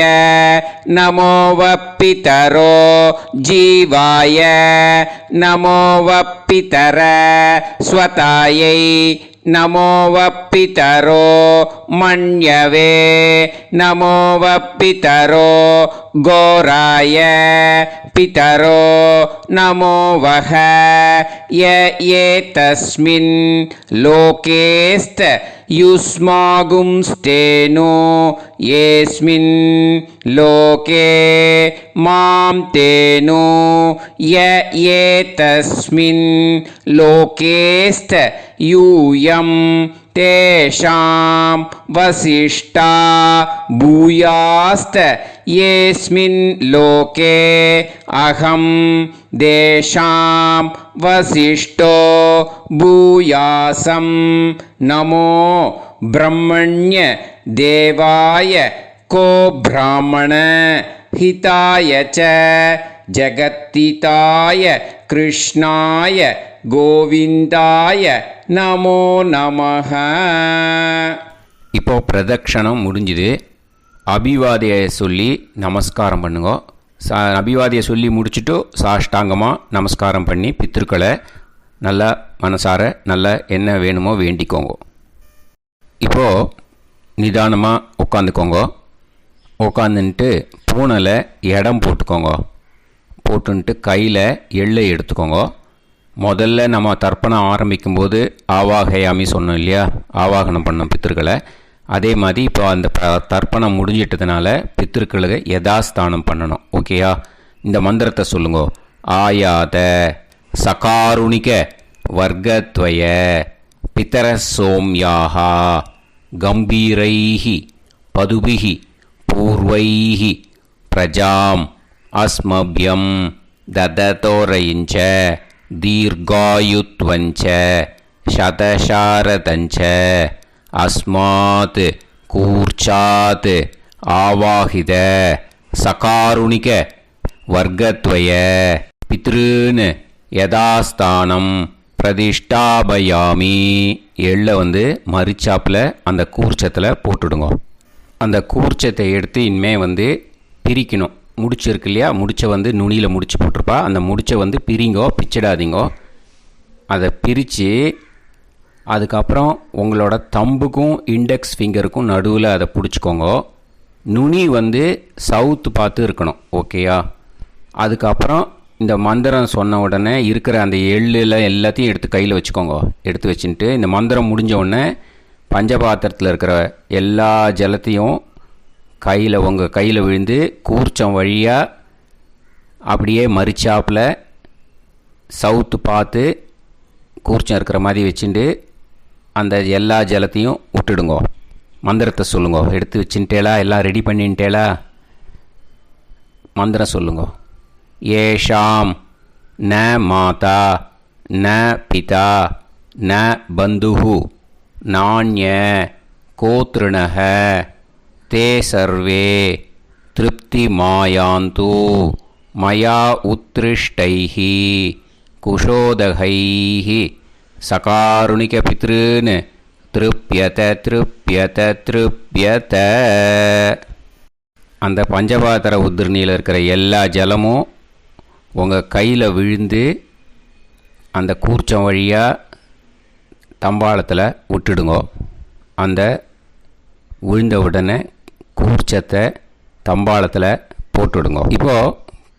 நமோ வப்பிதரோ ஜீவாய நமோ வப்பிதர ஸ்வதாயை நமோ வப்பிதரோ மண்யவே நமோ வப்பிதரோ கோராய பிதரோ நமோ வஹ ஏதஸ்மின் லோகேஸ்த யுஸ்மாகும்ஸ்தேனோ ஏஸ்மின் லோகே மாம் தேனோ ஏதஸ்மின் லோகேஸ்த யூயம் தேஷாம் வசிஷ்டா பூயாஸ்த ஏஸ்மின் லோகே அகம் தேஷாம் வசிஷ்டோ பூயாசம். நமோ பிரம்மண்ய தேவாய கோ பிராமண ஹிதாய ச ஜகத்திதாய கிருஷ்ணாய கோவிந்தாய நமோ நமஹ. இப்போ பிரதக்ஷணம் முடிஞ்சுது. அபிவாதியை சொல்லி நமஸ்காரம் பண்ணுங்க. அபிவாதியை சொல்லி முடிச்சுட்டு சாஷ்டாங்கமாக நமஸ்காரம் பண்ணி பித்திருக்களை நல்லா மனசார நல்லா என்ன வேணுமோ வேண்டிக்கோங்க. இப்போது நிதானமாக உட்காந்துக்கோங்க. உட்காந்துன்ட்டு பூனலை இடம் போட்டுக்கோங்க. போட்டுன்ட்டு கையில் எள்ளை எடுத்துக்கோங்க. முதல்ல நம்ம தர்ப்பணம் ஆரம்பிக்கும்போது ஆவாகயாமி சொன்னோம் இல்லையா? ஆவாகனம் பண்ணோம் பித்திருக்களை. அதே மாதிரி இப்போ அந்த தர்ப்பணம் முடிஞ்சிட்டதுனால பித்திருக்களுக்கு யதாஸ்தானம் பண்ணணும். ஓகேயா? இந்த மந்திரத்தை சொல்லுங்க. ஆயாத சகாருணிக வர்கத்வய பிதர சோம்யாஹா கம்பீரைஹி பதுபிஹி பூர்வைஹி பிரஜாம் அஸ்மபியம் தததோரயிஞ்ச தீர்காயுத்வஞ்ச சதசாரதஞ்ச அஸ்மாத் கூர்ச்சாத் ஆவாஹித சகாருணிக வர்கத்வய பித்ருன் யதாஸ்தானம் பிரதிஷ்டாபயாமி. எள்ளை மரிச்சாப்பில் அந்த கூர்ச்சத்தில் போட்டுடுங்க. அந்த கூர்ச்சத்தை எடுத்து இனிமே பிரிக்கணும். முடிச்சு இருக்கு இல்லையா? முடிச்சை நுனியில் முடிச்சு போட்டிருப்பா. அந்த முடிச்சை பிரிங்கோ, பிச்சிடாதீங்கோ. அதை பிரித்து அதுக்கப்புறம் உங்களோட தம்புக்கும் இண்டெக்ஸ் ஃபிங்கருக்கும் நடுவில் அதை பிடிச்சிக்கோங்க. நுனி வந்து சவுத்து பார்த்து இருக்கணும். ஓகேயா? அதுக்கப்புறம் இந்த மந்திரம் சொன்ன உடனே இருக்கிற அந்த எள்ளில் எல்லாத்தையும் எடுத்து கையில் வச்சுக்கோங்க. எடுத்து வச்சுட்டு இந்த மந்திரம் முடிஞ்ச உடனே பஞ்சபாத்திரத்தில் இருக்கிற எல்லா ஜலத்தையும் உங்கள் கையில் விழுந்து கூர்ச்சம் வழியாக அப்படியே மறிச்சாப்பில் சவுத்து பார்த்து கூர்ச்சம் இருக்கிற மாதிரி வச்சுட்டு அந்த எல்லா ஜலத்தையும் விட்டுடுங்கோ. மந்திரத்தை சொல்லுங்க. எடுத்து வச்சுட்டேலா? எல்லாம் ரெடி பண்ணிட்டேலா? மந்திரம் சொல்லுங்க. ஏஷாம் ந மாதா ந பிதா ந பந்துஹு நாண்ய கோத்ருணஹ தே சர்வே திருப்தி மாயாந்து மயா உத்ருஷ்டைஹி குஷோதகைஹி சகாருணிக பித்ருன் திருப்யத திருப்யத திருப்யத. அந்த பஞ்சபாத்திர உதிரணியில் இருக்கிற எல்லா ஜலமும் உங்கள் கையில் விழுந்து அந்த கூர்ச்சம் வழியாக தம்பாளத்தில் விட்டுடுங்கோ. அந்த விழுந்த உடனே கூர்ச்சத்தை தம்பாளத்தில் போட்டுவிடுங்க. இப்போது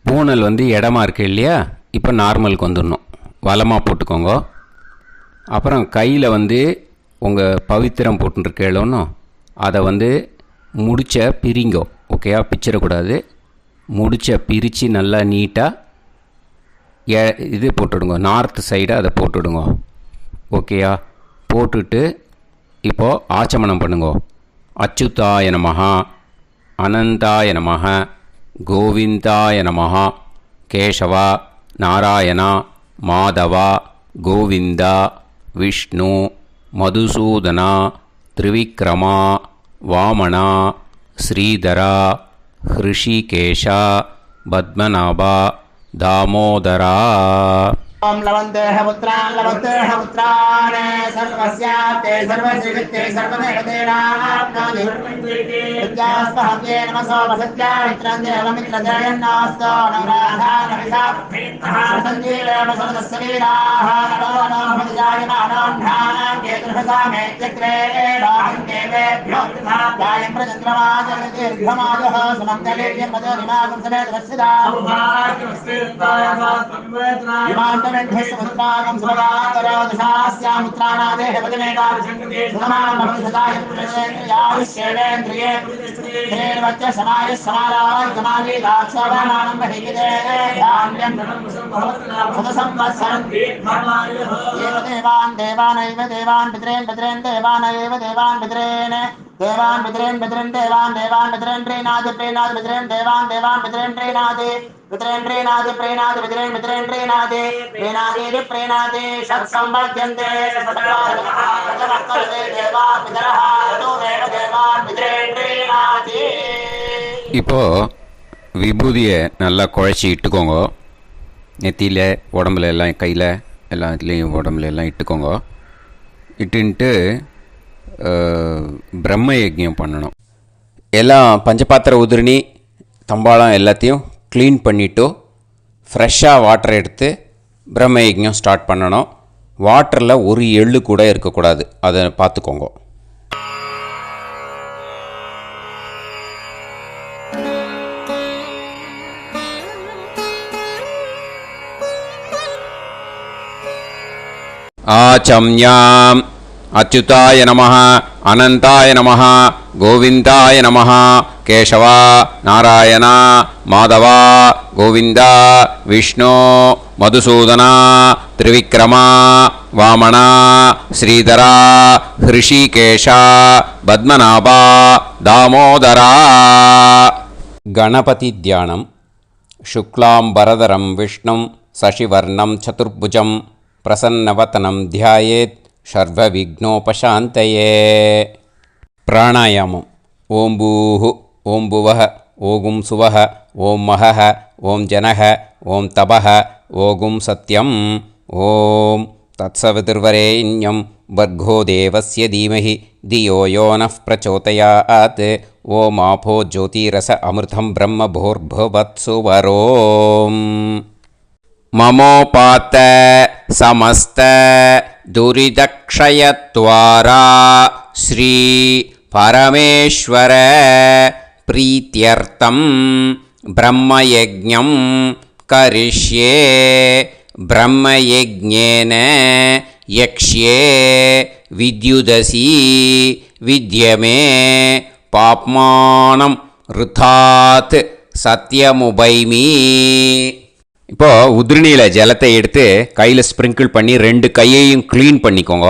பூனல் வந்து இடமா இருக்குது இல்லையா? இப்போ நார்மலுக்கு வந்துடணும். வலமாக போட்டுக்கோங்க. அப்புறம் கையில் வந்து உங்கள் பவித்திரம் போட்டுருக்கேளோன்னு அதை வந்து முடிச்ச பிரிங்கோ. ஓகேயா? பிச்சிடக்கூடாது. முடிச்ச பிரித்து நல்லா நீட்டாக இது போட்டுவிடுங்க. நார்த் சைடு அதை போட்டுவிடுங்க. ஓகேயா? போட்டுட்டு இப்போது ஆச்சமனம் பண்ணுங்க. அச்சுதாய நமஹ அனந்தாய நமஹ கோவிந்தாய நமஹ கேசவா நாராயணா மாதவா கோவிந்தா விஷ்ணு மதுசூதனா திரிவிக்ரமா வாமனா ஸ்ரீதரா ஹிருஷிகேஷா பத்மநாபா தாமோதரா. ओम लवन्तेह पुत्रान् सर्वस्याप्ते सर्वश्रीवित्ते सर्वदेवतेनाप्नोति विद्यास्पहव्ये नमसो वसत्या मित्रं देवमित्रजयन्नास्तो नवराधानविषासञ्जीवेम सर्वस्वीराः नमो नमः जायमानोऽन्धानां केतुर्भसामे चक्रे देवेभ्यो जायं प्रचन्द्रमाजगदीर्घमायुः सुमङ्गलीर्यं मदोनिमागं समेत वत्सदा समुद्रागं सुभगाकरोदशास्यामुत्राणादेह पदमेकाभिषङ्कृते सुधमानमभिषदाय पुरुषेन्द्रियायुष्येवेन्द्रिये धेर्वच्च समायुः समाराय समागीदाक्षोभमानं बहिगिदे धान्यं शतसंवत्सरं देवान् देवानैव देवान् पितॄन् पितॄन् देवानैव देवान् पितॄन् देवान् पितॄन् पितॄन् देवान् देवान् पितॄन् प्रीणाति प्रीणाति पितॄन् देवान् देवान् पितॄन् प्रीणाति पितॄन् प्रीणाति प्रीणाति पितॄन् पितॄन् प्रीणाति प्रीणाति प्रीणाति षट्संवर्ध्यन्ते सत्कार्यते देवा पितरः ततोमेव देवान् पितॄन् प्रीणाति. இப்போ விபூதியை நல்லா குழச்சி இட்டுக்கோங்க. நெத்தியில் உடம்புல எல்லாம் கையில் எல்லாத்துலேயும் உடம்புல எல்லாம் இட்டுக்கோங்க. இட்டுன்ட்டு பிரம்ம யஜ்ஞம் பண்ணணும். எல்லாம் பஞ்சபாத்திர உதிரணி தம்பாளம் எல்லாத்தையும் க்ளீன் பண்ணிவிட்டு ஃப்ரெஷ்ஷாக வாட்டர் எடுத்து பிரம்ம யஜ்ஞம் ஸ்டார்ட் பண்ணணும். வாட்டரில் ஒரு எள்ளு கூட இருக்கக்கூடாது. அதை பார்த்துக்கோங்க. ஆச்சம்யாம் அச்சுதாய நமஹ அனந்தாய நமஹ கோவிந்தாய நமஹ கேசவா நாராயணா மாதவா கோவிந்தா விஷ்ணு மதுசூதனா திரிவிக்ரமா வாமனா ஸ்ரீதரா ஹிருஷிகேஷா பத்மநாபா தாமோதரா. கணபதி தியானம். சுக்லாம்பரதரம் விஷ்ணும் சசிவர்ணம் சதுர்புஜம் பிரசன்னவதனம் தியாயேத் சர்வவிக்னோபசாந்தயே. பிராணாயாமம். ஓம் பூஹு ஓம் புவஹ ஓகும் சுவஹ ஓம் மஹஹ ஓம் ஜனஹ ஓம் தபஹ ஓகும் சத்யம். ஓம் தத்சவிதுர்வரேண்யம் வர்கோ தேவஸ்ய தீமஹி தியோ யோ நः பிரச்சோதயாத். ஓம் ஆபோ ஜோதிரச அமிர்தம் பிரம்ம போர்புவத்சு வரோம். ममोपात समस्त दुरिदक्षयत्वारा श्री परमेश्वर प्रीत्यर्थं ब्रह्मयज्ञं करिष्ये ब्रह्मयज्ञेन यक्ष्ये विद्युदसि विद्यमे पाप्मानं ऋथात् சத்தியமுபைமி. இப்போது உதிரணியில் ஜலத்தை எடுத்து கையில் ஸ்ப்ரிங்கிள் பண்ணி 2 கையையும் க்ளீன் பண்ணிக்கோங்க.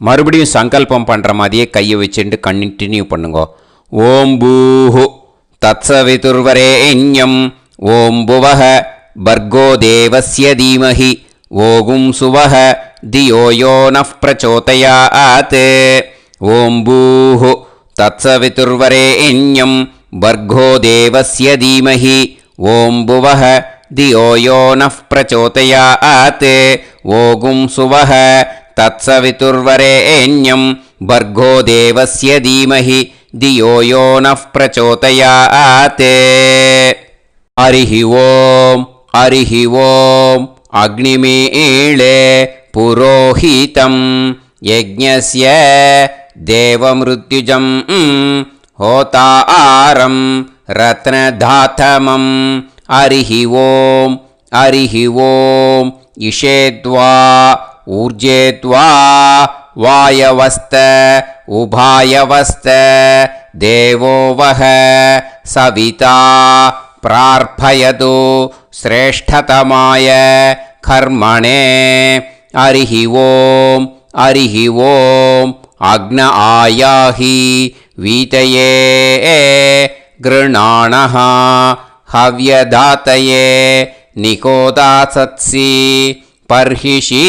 மறுபடியும் சங்கல்பம் பண்ணுற மாதிரியே கையை வச்சுட்டு கண்டினியூ பண்ணுங்க. ஓம் பூஹு தத்சவிதுர்வரேண்யம் ஓம் புவஹ பர்கோ தேவஸ்ய தீமஹி ஓகும் சுவஹ தியோ யோ நஃப் பிரச்சோதயாத். ஓம் பூஹு தத்சவிதுர்வரேண்யம் भर्गो देवस्य धीमहि ओं भुवः धियो यो नः प्रचोदयात्. ओगुं सुवः तत्सवितुर्वरेण्यं भर्गो देवस्य धीमहि धियो यो नः प्रचोदयात्. हरिः ओम् अग्निमीळे पुरोहितं यज्ञस्य देवमृत्युजं होतारं रत्नधातमं. हरिः ओम् इषेद्वा ऊर्जेद्वा वायवस्त उभायवस्त देवो वः सविता प्रार्पयतु श्रेष्ठतमाय कर्मणे. हरिः ओम् अग्न आयाहि वीतये गृणाणः हव्यदातये निकोदासत्सि पर्हिषि.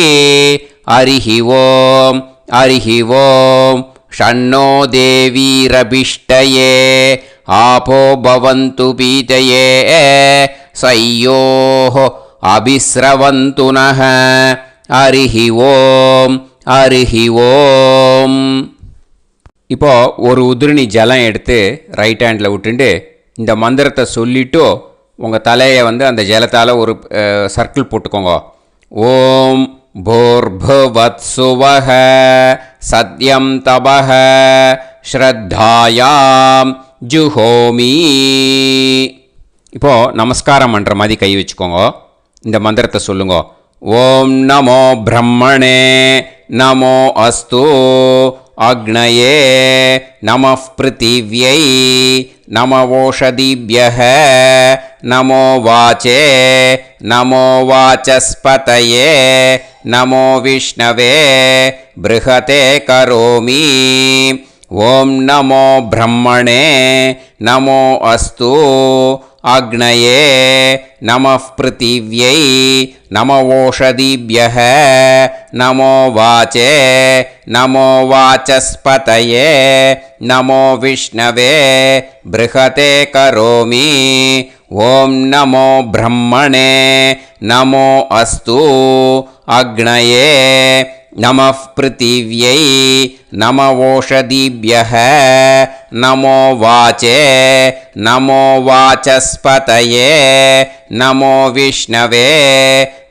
हरिः ओम् षण्णो देवीरभिष्टये आपो भवन्तु पीतये सयोः अभिस्रवन्तु नः. हरिः ओम्. இப்போது ஒரு உதிரணி ஜலம் எடுத்து ரைட் ஹேண்டில் விட்டுண்டு இந்த மந்திரத்தை சொல்லிவிட்டு உங்கள் தலையை அந்த ஜலத்தால் ஒரு சர்க்கிள் போட்டுக்கோங்க. ஓம் भूर्भुवत्सुवः सत्यं तपः ஸ்ரத்தாயாம் ஜுஹோமி. இப்போது நமஸ்காரம் பண்ணுற மாதிரி கை வச்சுக்கோங்க. இந்த மந்திரத்தை சொல்லுங்க. ஓம் நமோ பிரம்மணே நமோ அஸ்து அக்னயே நமः பிருத்திவ்யை நமவோஷதிभ्यः நமோ வாச்சே நமோ வாசஸ்பதயே நமோ விஷ்ணவே ப்ருஹதே கரோமி. ஓம் நமோ பிரம்மணே நமோ அஸ்து அக்னயே நமः பிருத்திவ்யை நமவோஷதிभ्यः நமோ வாச்சே நமோ வாசஸ்பதயே நமோ விஷ்ணவே ப்ருஹதே கரோமி. ஓம் நமோ பிரம்மணே நமோ அஸ்து அக்னயே நமः பிருத்திவ்யை நமவோஷதிभ्यः நமோ வாச்சே நமோ வாசஸ்பதயே நமோ விஷ்ணவே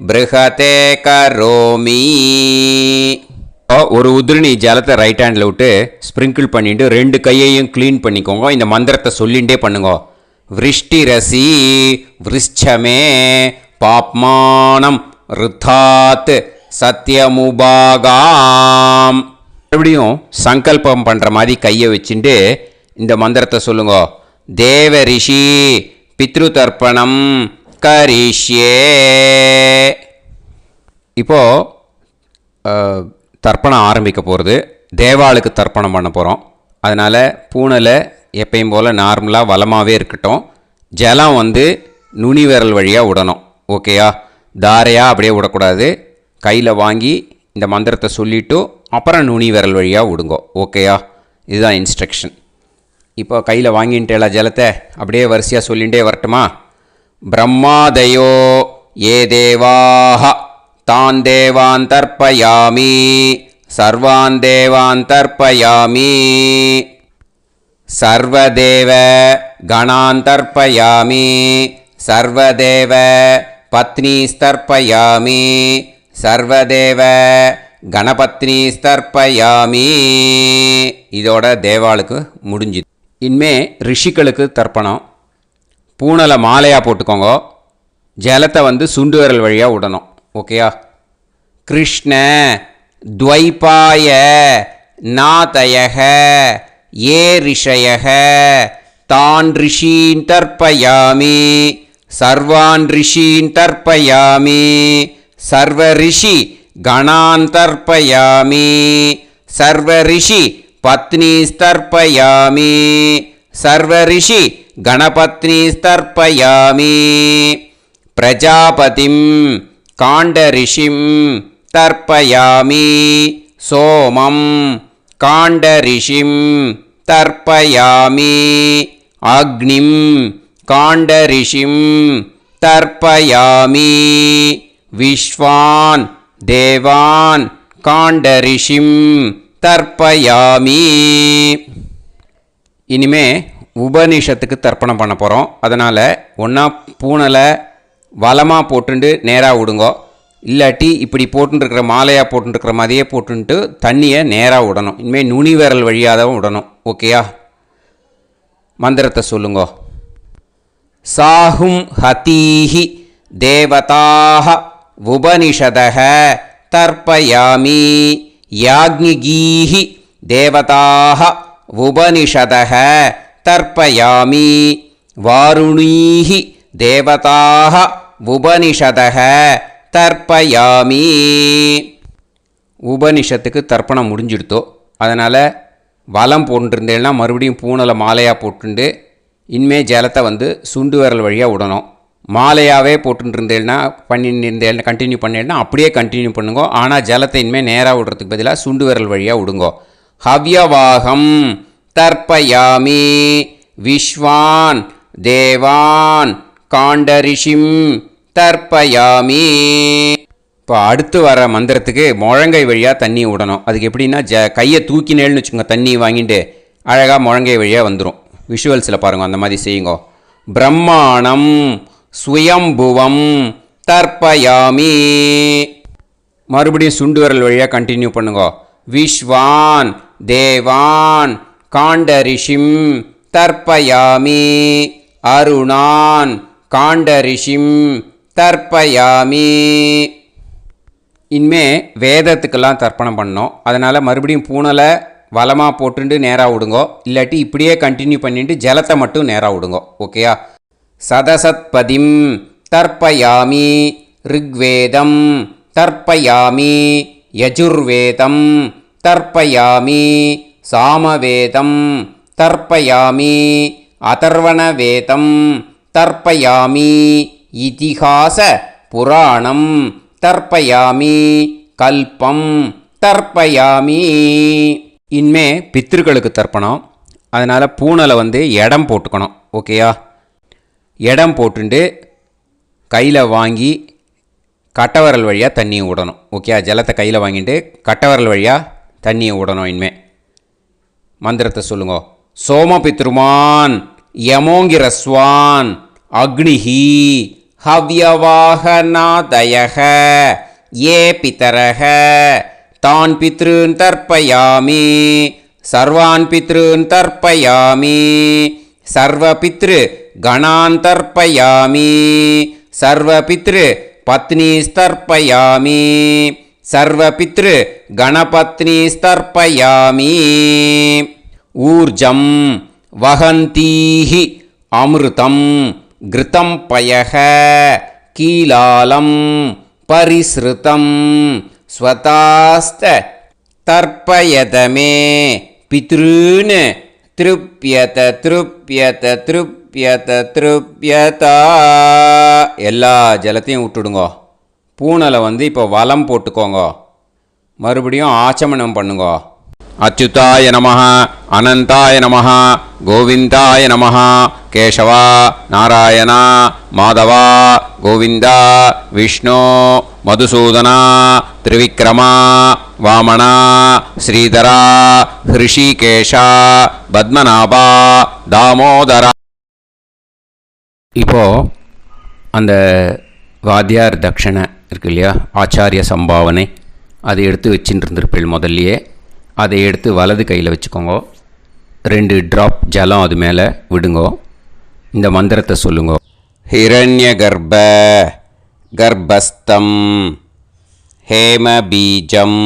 ப்ருஹதே கரோமி. ஒரு உதிரணி ஜலத்தை ரைட் ஹேண்டில் விட்டு ஸ்ப்ரிங்கிள் பண்ணிட்டு 2 கையையும் க்ளீன் பண்ணிக்கோங்க. இந்த மந்திரத்தை சொல்லிகிட்டே பண்ணுங்க. விருஷ்டிரசி விருஷ்சமே பாப்மானம் ருத்தாத் சத்யமுபாகாம். மறுபடியும் சங்கல்பம் பண்ணுற மாதிரி கையை வச்சுட்டு இந்த மந்திரத்தை சொல்லுங்க. தேவ ரிஷி பித்ரு தர்ப்பணம் கரிஷ்யே. இப்போது தர்ப்பணம் ஆரம்பிக்க போகிறது. தேவாளுக்கு தர்ப்பணம் பண்ண போகிறோம். அதனால் பூனையில் எப்பயும் போல் நார்மலாக வளமாகவே இருக்கட்டும். ஜலம் நுனி விரல் வழியாக விடணும். ஓகேயா? தாரையாக அப்படியே விடக்கூடாது. கையில் வாங்கி இந்த மந்திரத்தை சொல்லிவிட்டு அப்புறம் நுனி விரல் வழியாக விடுங்கோ. ஓகேயா? இதுதான் இன்ஸ்ட்ரக்ஷன். இப்போ கையில் வாங்கின்ட்டேல ஜலத்தை அப்படியே வரிசையாக சொல்லிகிட்டே வரட்டுமா? பிரம்மாதயோ ஏ தேவாஹ தான் தேவான் தர்ப்பயாமி சர்வான் தேவான் தர்ப்பயாமி சர்வதேவ கணான் தர்ப்பயாமி சர்வதேவ பத்னீஸ்தர்ப்பயாமி சர்வதேவ கணபத்னீஸ்தர்ப்பயாமி. இதோட தேவாளுக்கு முடிஞ்சுது. இனிமே ரிஷிகளுக்கு தர்ப்பணம். பூனலை மாலையாக போட்டுக்கோங்க. ஜலத்தை வந்து சுண்டு விரல் வழியாக விடணும். ஓகேயா? கிருஷ்ண துவைபாய நாதயக ஏ ரிஷயக தான் ரிஷீன் தர்ப்பயாமி சர்வான் ரிஷீன் தர்ப்பயாமி சர்வ ரிஷி கணான் தர்ப்பயாமி சர்வ ரிஷி பத்னீஸ்தர்ப்பயாமி சர்வ ரிஷி கணபத்னீஸ்தர்ப்பயாமி பிரஜாபதிம் காண்டரிஷிம் தர்ப்பயாமி சோமம் காண்டரிஷிம் தர்ப்பயாமி அக்னிம் காண்டரிஷிம் தர்ப்பயாமி விஸ்வான் தேவான் காண்டரிஷிம் தர்ப்பயாமி. இனிமே உபனிஷத்துக்கு தர்ப்பணம் பண்ண போகிறோம். அதனால் ஒன்றா பூனலை வலமாக போட்டுண்டு நேராக விடுங்கோ. இல்லாட்டி இப்படி போட்டுருக்கிற மாலையாக போட்டுருக்கிற மாதிரியே போட்டுன்ட்டு தண்ணியை நேராக விடணும். இனிமேல் நுனி விரல் வழியாக தான் விடணும். ஓகேயா? மந்திரத்தை சொல்லுங்கோ. சாஹும் ஹதீஹி தேவதாக உபனிஷதக தர்ப்பயாமி யாக்ஞிகீஹி தேவதாக உபனிஷதக தர்ப்பயாமி வாருணீஹி தேவதாக உபனிஷதக தர்ப்பயாமி. உபனிஷத்துக்கு தர்ப்பணம் முடிஞ்சிடுத்தோ. அதனால் வலம் போட்டுருந்தேன்னா மறுபடியும் பூனலை மாலையாக போட்டுண்டு இனிமே ஜலத்தை வந்து சுண்டு விரல் வழியாக விடணும். மாலையாகவே போட்டுருந்தேன்னா பண்ணியிருந்தேன் கண்டினியூ பண்ணேன்னா அப்படியே கண்டினியூ பண்ணுங்க. ஆனால் ஜலத்தை இனிமேல் நேராக விடுறதுக்கு பதிலாக சுண்டு விரல் வழியாக விடுங்கோ. ஹவ்யவாகம் தர்ப்பயாமி விஸ்வான் தேவான் காண்டரிஷிம் தர்ப்பயாமி. இப்போ அடுத்து வர மந்திரத்துக்கு முழங்கை வழியாக தண்ணி விடணும். அதுக்கு எப்படின்னா கையை தூக்கினேன்னு வச்சுக்கோங்க, தண்ணி வாங்கிட்டு அழகாக முழங்கை வழியாக வந்துடும். விஷுவல்ஸில் பாருங்கள், அந்த மாதிரி செய்யுங்க. பிரம்மாணம் சுயம்புவம் தர்ப்பயாமி. மறுபடியும் சுண்டு விரல் வழியாக கண்டினியூ பண்ணுங்க. விஸ்வான் தேவான் காண்டரிஷிம் தர்ப்பயாமி அருணான் காண்டரிஷிம் தர்ப்பயாமி. இனிமே வேதத்துக்கெல்லாம் தர்ப்பணம் பண்ணோம். அதனால் மறுபடியும் பூனலை வலமாக போட்டுண்டு நேராக விடுங்கோ. இல்லாட்டி இப்படியே கண்டினியூ பண்ணிட்டு ஜலத்தை மட்டும் நேராக விடுங்கோ. ஓகேயா? சதசத்பதிம் தர்ப்பயாமி ரிக்வேதம் தர்ப்பயாமி யஜுர்வேதம் தர்ப்பயாமி சாமவேதம் தர்ப்பயாமி அதர்வணவேதம் தர்ப்பயாமி இதிஹாச புராணம் தர்ப்பயாமி கல்பம் தர்ப்பயாமி. இனிமே பித்ருக்களுக்கு தர்ப்பணம். அதனால் பூனலை வந்து இடம் போட்டுக்கணும். ஓகேயா? இடம் போட்டுண்டு கையில் வாங்கி கட்டவரல் வழியாக தண்ணியை விடணும். ஓகேயா? ஜலத்தை கையில் வாங்கிட்டு கட்டவரல் வழியாக தண்ணியை விடணும். இனிமே மந்திரத்தை சொல்லுங்க. சோமபித்ருமான் யமோங்கிரஸ்வான் அக்னிஹி ஹவ்யவாகநாதயக ஏ பிதரக தான் பித்ருன் தர்ப்பயாமி சர்வான் பித்ருன் தர்ப்பயாமி சர்வ பித்ரு கணான் தர்ப்பயாமி சர்வ பித்ரு பத்னீஸ்தர்ப்பயாமி சர்வ பித்ரு கணபத்னீஸ்தர்ப்பயாமி. ஊர்ஜம் வஹந்தீஹி அமிர்தம் கிருதம் பயக கீலாலம் பரிஸ்ருதம் ஸ்வதாஸ்த தர்ப்பயதமே பித்ருன் திருப்யத திருப்யத திருப்யத திருப்யதா. எல்லா ஜலத்தையும் விட்டுடுங்கோ. பூனலை வந்து இப்போ வலம் போட்டுக்கோங்க. மறுபடியும் ஆச்சமனம் பண்ணுங்கோ. அச்சுதாய நமஹ அனந்தாய நமஹ கோவிந்தாய நமஹ கேசவா நாராயணா மாதவா கோவிந்தா விஷ்ணு மதுசூதனா திரிவிக்ரமா வாமனா ஸ்ரீதரா ஹிருஷிகேஷா பத்மநாபா தாமோதரா. இப்போ அந்த வாத்தியார் தட்சணை இருக்கு இல்லையா, ஆச்சாரிய சம்பாவனை, அதை எடுத்து வச்சுட்டு இருந்திருப்பேள் முதல்லையே. அதை எடுத்து வலது கையில் வச்சுக்கோங்க. 2 ட்ராப் ஜலம் அது மேலே விடுங்கோ. இந்த மந்திரத்தை சொல்லுங்க. ஹிரண்ய கர்ப்ப கர்ப்பஸ்தம் ஹேமபீஜம்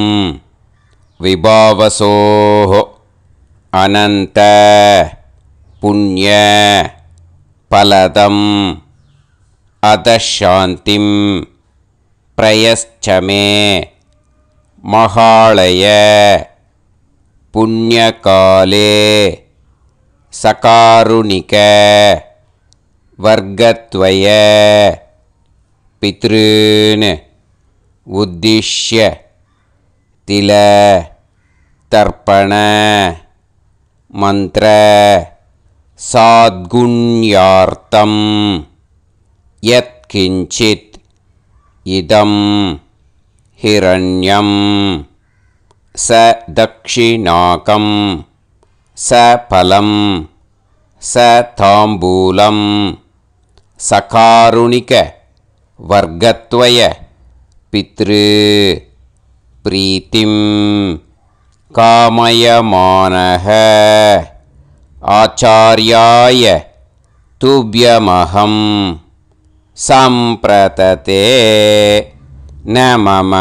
விபாவசோஹோ அனந்த புண்ணிய பலதம் அதசாந்திம் பிரயச்சமே மகாளய புண்ணியகாலே சகாருணிக வர்க்கத்வய பித்ருன் உத்திஷ்ய தில தர்ப்பண மந்திர சாத்குண்யார்த்தம் யத் கிஞ்சித் இதம் ஹிரண்யம் ச தக்ஷிணாகம் ச பலம் ச தாம்பூலம் சகாருணிக வர்க்கத்வய பித்ரு பிரீத்திம் காமயமானஹ ஆச்சார்யாய துப்யமஹம் சம்பிரததே நமம.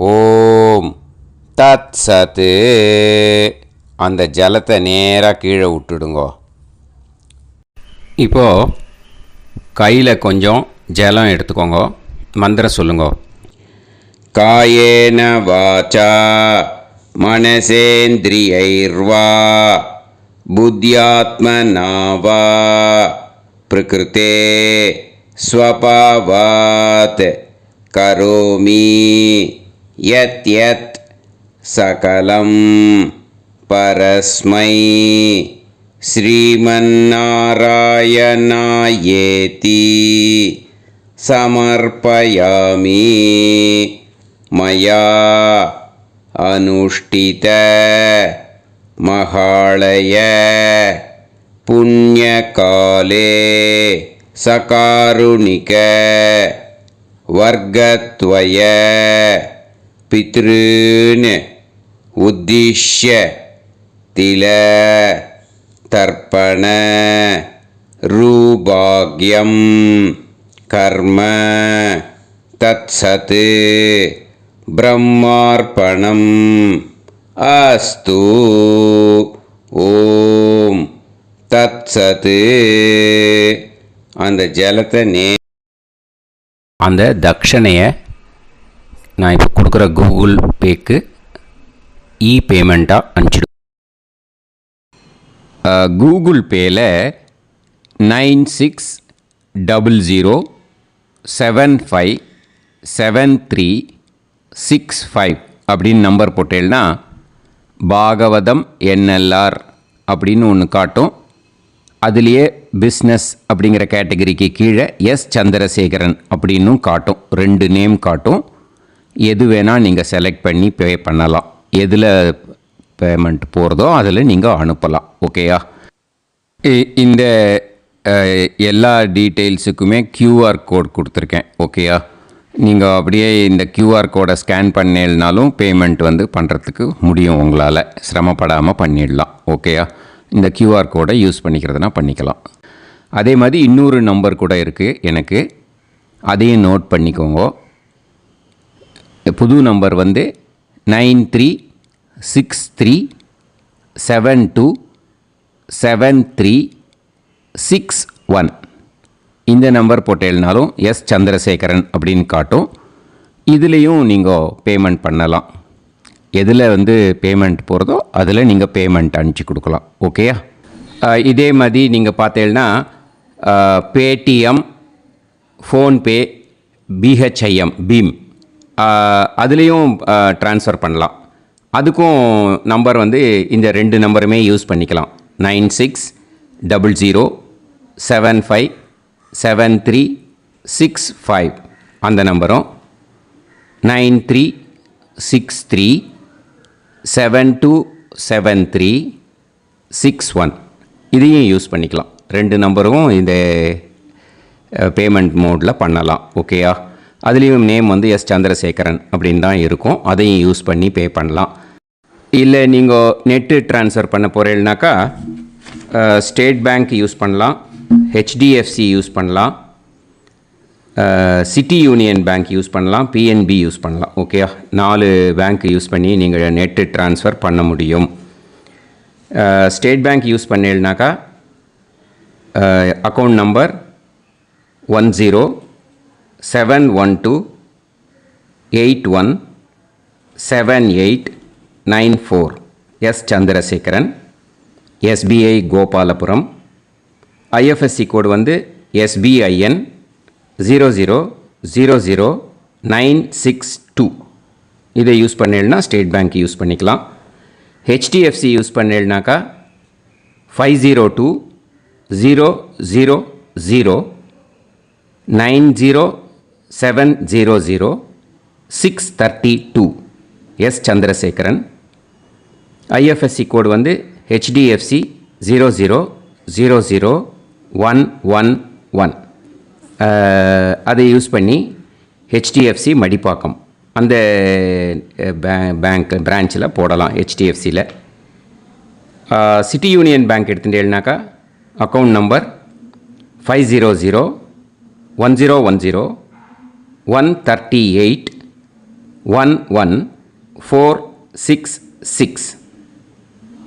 ஓம் தத் சத். அந்த ஜலத்தை நேராக கீழே விட்டுடுங்கோ. இப்போது கையில் கொஞ்சம் ஜலம் எடுத்துக்கோங்க. மந்திரம் சொல்லுங்க. காயேன வாசா மனசேந்திரியைர்வா புத்யாத்மனா வா பிரகிருதே ஸ்வபாவாத் கரோமி யத் யத் சகலம் பரஸ்மை ஸ்ரீமன்னாராயணாயேதி சமர்ப்பயாமி. மயா அனுஷ்டித மகாளய புண்ணியகாலே சகாருணிக வர்க்கத்வய பித்ருன் உத்திஷ்ய தில தர்ப்பண ரூபாக்யம் கர்ம தத்சத் பிரம்மார்ப்பணம் அஸ்து. ஓம் தத்சத். அந்த ஜலத்தை அந்த தட்சணையை நான் இப்போ கொடுக்குற கூகுள் பேக்கு பேமெண்ட்டாக அனுப்பிச்சிடு. கூகுள் பேயில் 9600757365 அப்படின்னு நம்பர் போட்டேன்னா பாகவதம் NLR அப்படின்னு ஒன்று காட்டும். அதுலேயே பிஸ்னஸ் அப்படிங்கிற கேட்டகரிக்கு கீழே எஸ் சந்திரசேகரன் அப்படின்னும் காட்டும். 2 நேம் காட்டும். எது வேணால் நீங்கள் செலக்ட் பண்ணி பே பண்ணலாம். எதில் பேமெண்ட் போகிறதோ அதில் நீங்கள் அனுப்பலாம். ஓகேயா? இந்த எல்லா டீட்டெயில்ஸுக்குமே QR கோட் கொடுத்துருக்கேன். ஓகேயா? நீங்கள் அப்படியே இந்த QR கோடை ஸ்கேன் பண்ணேல்னாலும் பேமெண்ட் பண்ணுறதுக்கு முடியும். உங்களால் சிரமப்படாமல் பண்ணிடலாம். ஓகேயா? இந்த QR கோடை யூஸ் பண்ணிக்கிறதுனா பண்ணிக்கலாம். அதே மாதிரி இன்னொரு நம்பர் கூட இருக்குது எனக்கு. அதையும் நோட் பண்ணிக்கோங்க. புது நம்பர் 9363727361. இந்த நம்பர் போட்டேல்னாலும் எஸ் சந்திரசேகரன் அப்படின்னு காட்டும். இதுலேயும் நீங்கள் பேமெண்ட் பண்ணலாம். எதில் பேமெண்ட் போகிறதோ அதில் நீங்கள் பேமெண்ட் அனுப்பிச்சி கொடுக்கலாம். ஓகேயா? இதே மாதிரி நீங்கள் பார்த்தேன்னா பேடிஎம், ஃபோன்பே, பிஹெச்ஐஎம், பீம் அதுலேயும் ட்ரான்ஸ்ஃபர் பண்ணலாம். அதுக்கும் நம்பர் இந்த 2 நம்பருமே யூஸ் பண்ணிக்கலாம். 9600757365 அந்த நம்பரும் 9363727361 இதையும் யூஸ் பண்ணிக்கலாம். 2 நம்பரும் இந்த பேமெண்ட் மோடில் பண்ணலாம். ஓகேயா? அதுலேயும் நேம் வந்து எஸ் சந்திரசேகரன் அப்படின்னு தான் இருக்கும். அதையும் யூஸ் பண்ணி பே பண்ணலாம். இல்லை நீங்கள் நெட்டு ட்ரான்ஸ்ஃபர் பண்ண போகிறீங்கனாக்கா ஸ்டேட் பேங்க் யூஸ் பண்ணலாம், ஹெச்டிஎஃப்சி யூஸ் பண்ணலாம், சிட்டி யூனியன் பேங்க் யூஸ் பண்ணலாம், பிஎன்பி யூஸ் பண்ணலாம். ஓகேயா? 4 பேங்க் யூஸ் பண்ணி நீங்கள் நெட்டு ட்ரான்ஸ்ஃபர் பண்ண முடியும். ஸ்டேட் பேங்க் யூஸ் பண்ணீங்கனாக்கா account number 1071281789 S Chandrasekaran, SBI Gopalapuram. IFSC code வந்து SBIN 0000962. இதை யூஸ் பண்ணீங்கன்னா ஸ்டேட் பேங்க் யூஸ் பண்ணிக்கலாம். ஹெச்டிஎஃப்சி யூஸ் பண்ணீங்கனாக்கா 502000900700 எஸ் சந்திரசேகரன். ஐஎஃப்எஸ்சி கோடு வந்து HDFC 0000111. அதை யூஸ் பண்ணி HDFC மடிப்பாக்கம் அந்த பேங்க் பிரான்ச்சில் போடலாம். HDFCயில் சிட்டி யூனியன் பேங்க் எடுத்துட்டேன்னாக்கா account number 5001010381146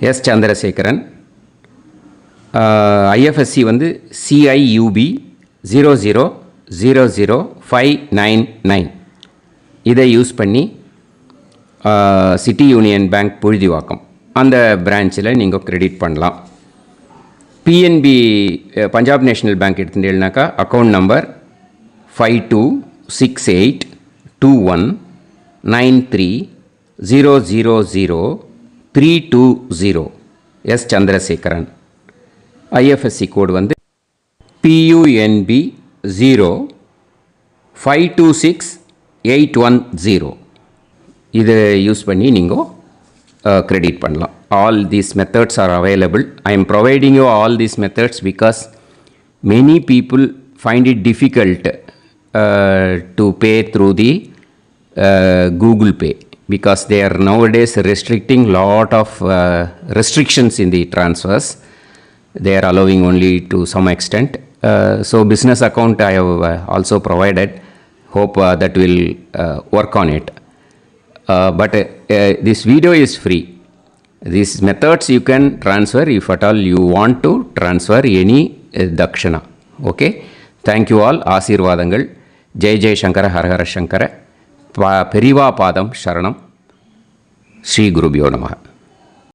S Chandrasekaran. IFSC வந்து CIUB 0000599. இதை யூஸ் பண்ணி சிட்டி யூனியன் பேங்க் புழுதிவாக்கம் அந்த பிரான்ச்சில் நீங்கள் கிரெடிட் பண்ணலாம். பிஎன்பி பஞ்சாப் நேஷ்னல் பேங்க் எடுத்துட்டேன்னாக்கா account number 52682193000320 S Chandrasekaran. IFSC code வந்து PUNB 0526810. இதை யூஸ் பண்ணி நீங்கள் கிரெடிட் பண்ணலாம். All these methods are available. I am providing you all these methods because many people find it difficult to pay through the Google Pay because they are nowadays restricting lot of restrictions in the transfers. They are allowing only to some extent. So business account I have also provided. Hope that will work on it. But this video is free. These methods you can transfer if at all you want to transfer any dakshana. Okay. Thank you all. ஆசீர்வாதங்கள். ஜெய் ஜெய் சங்கர ஹர ஹர சங்கர. பெரிவா பாதம் சரணம். ஸ்ரீ குருபியோ நமஹ.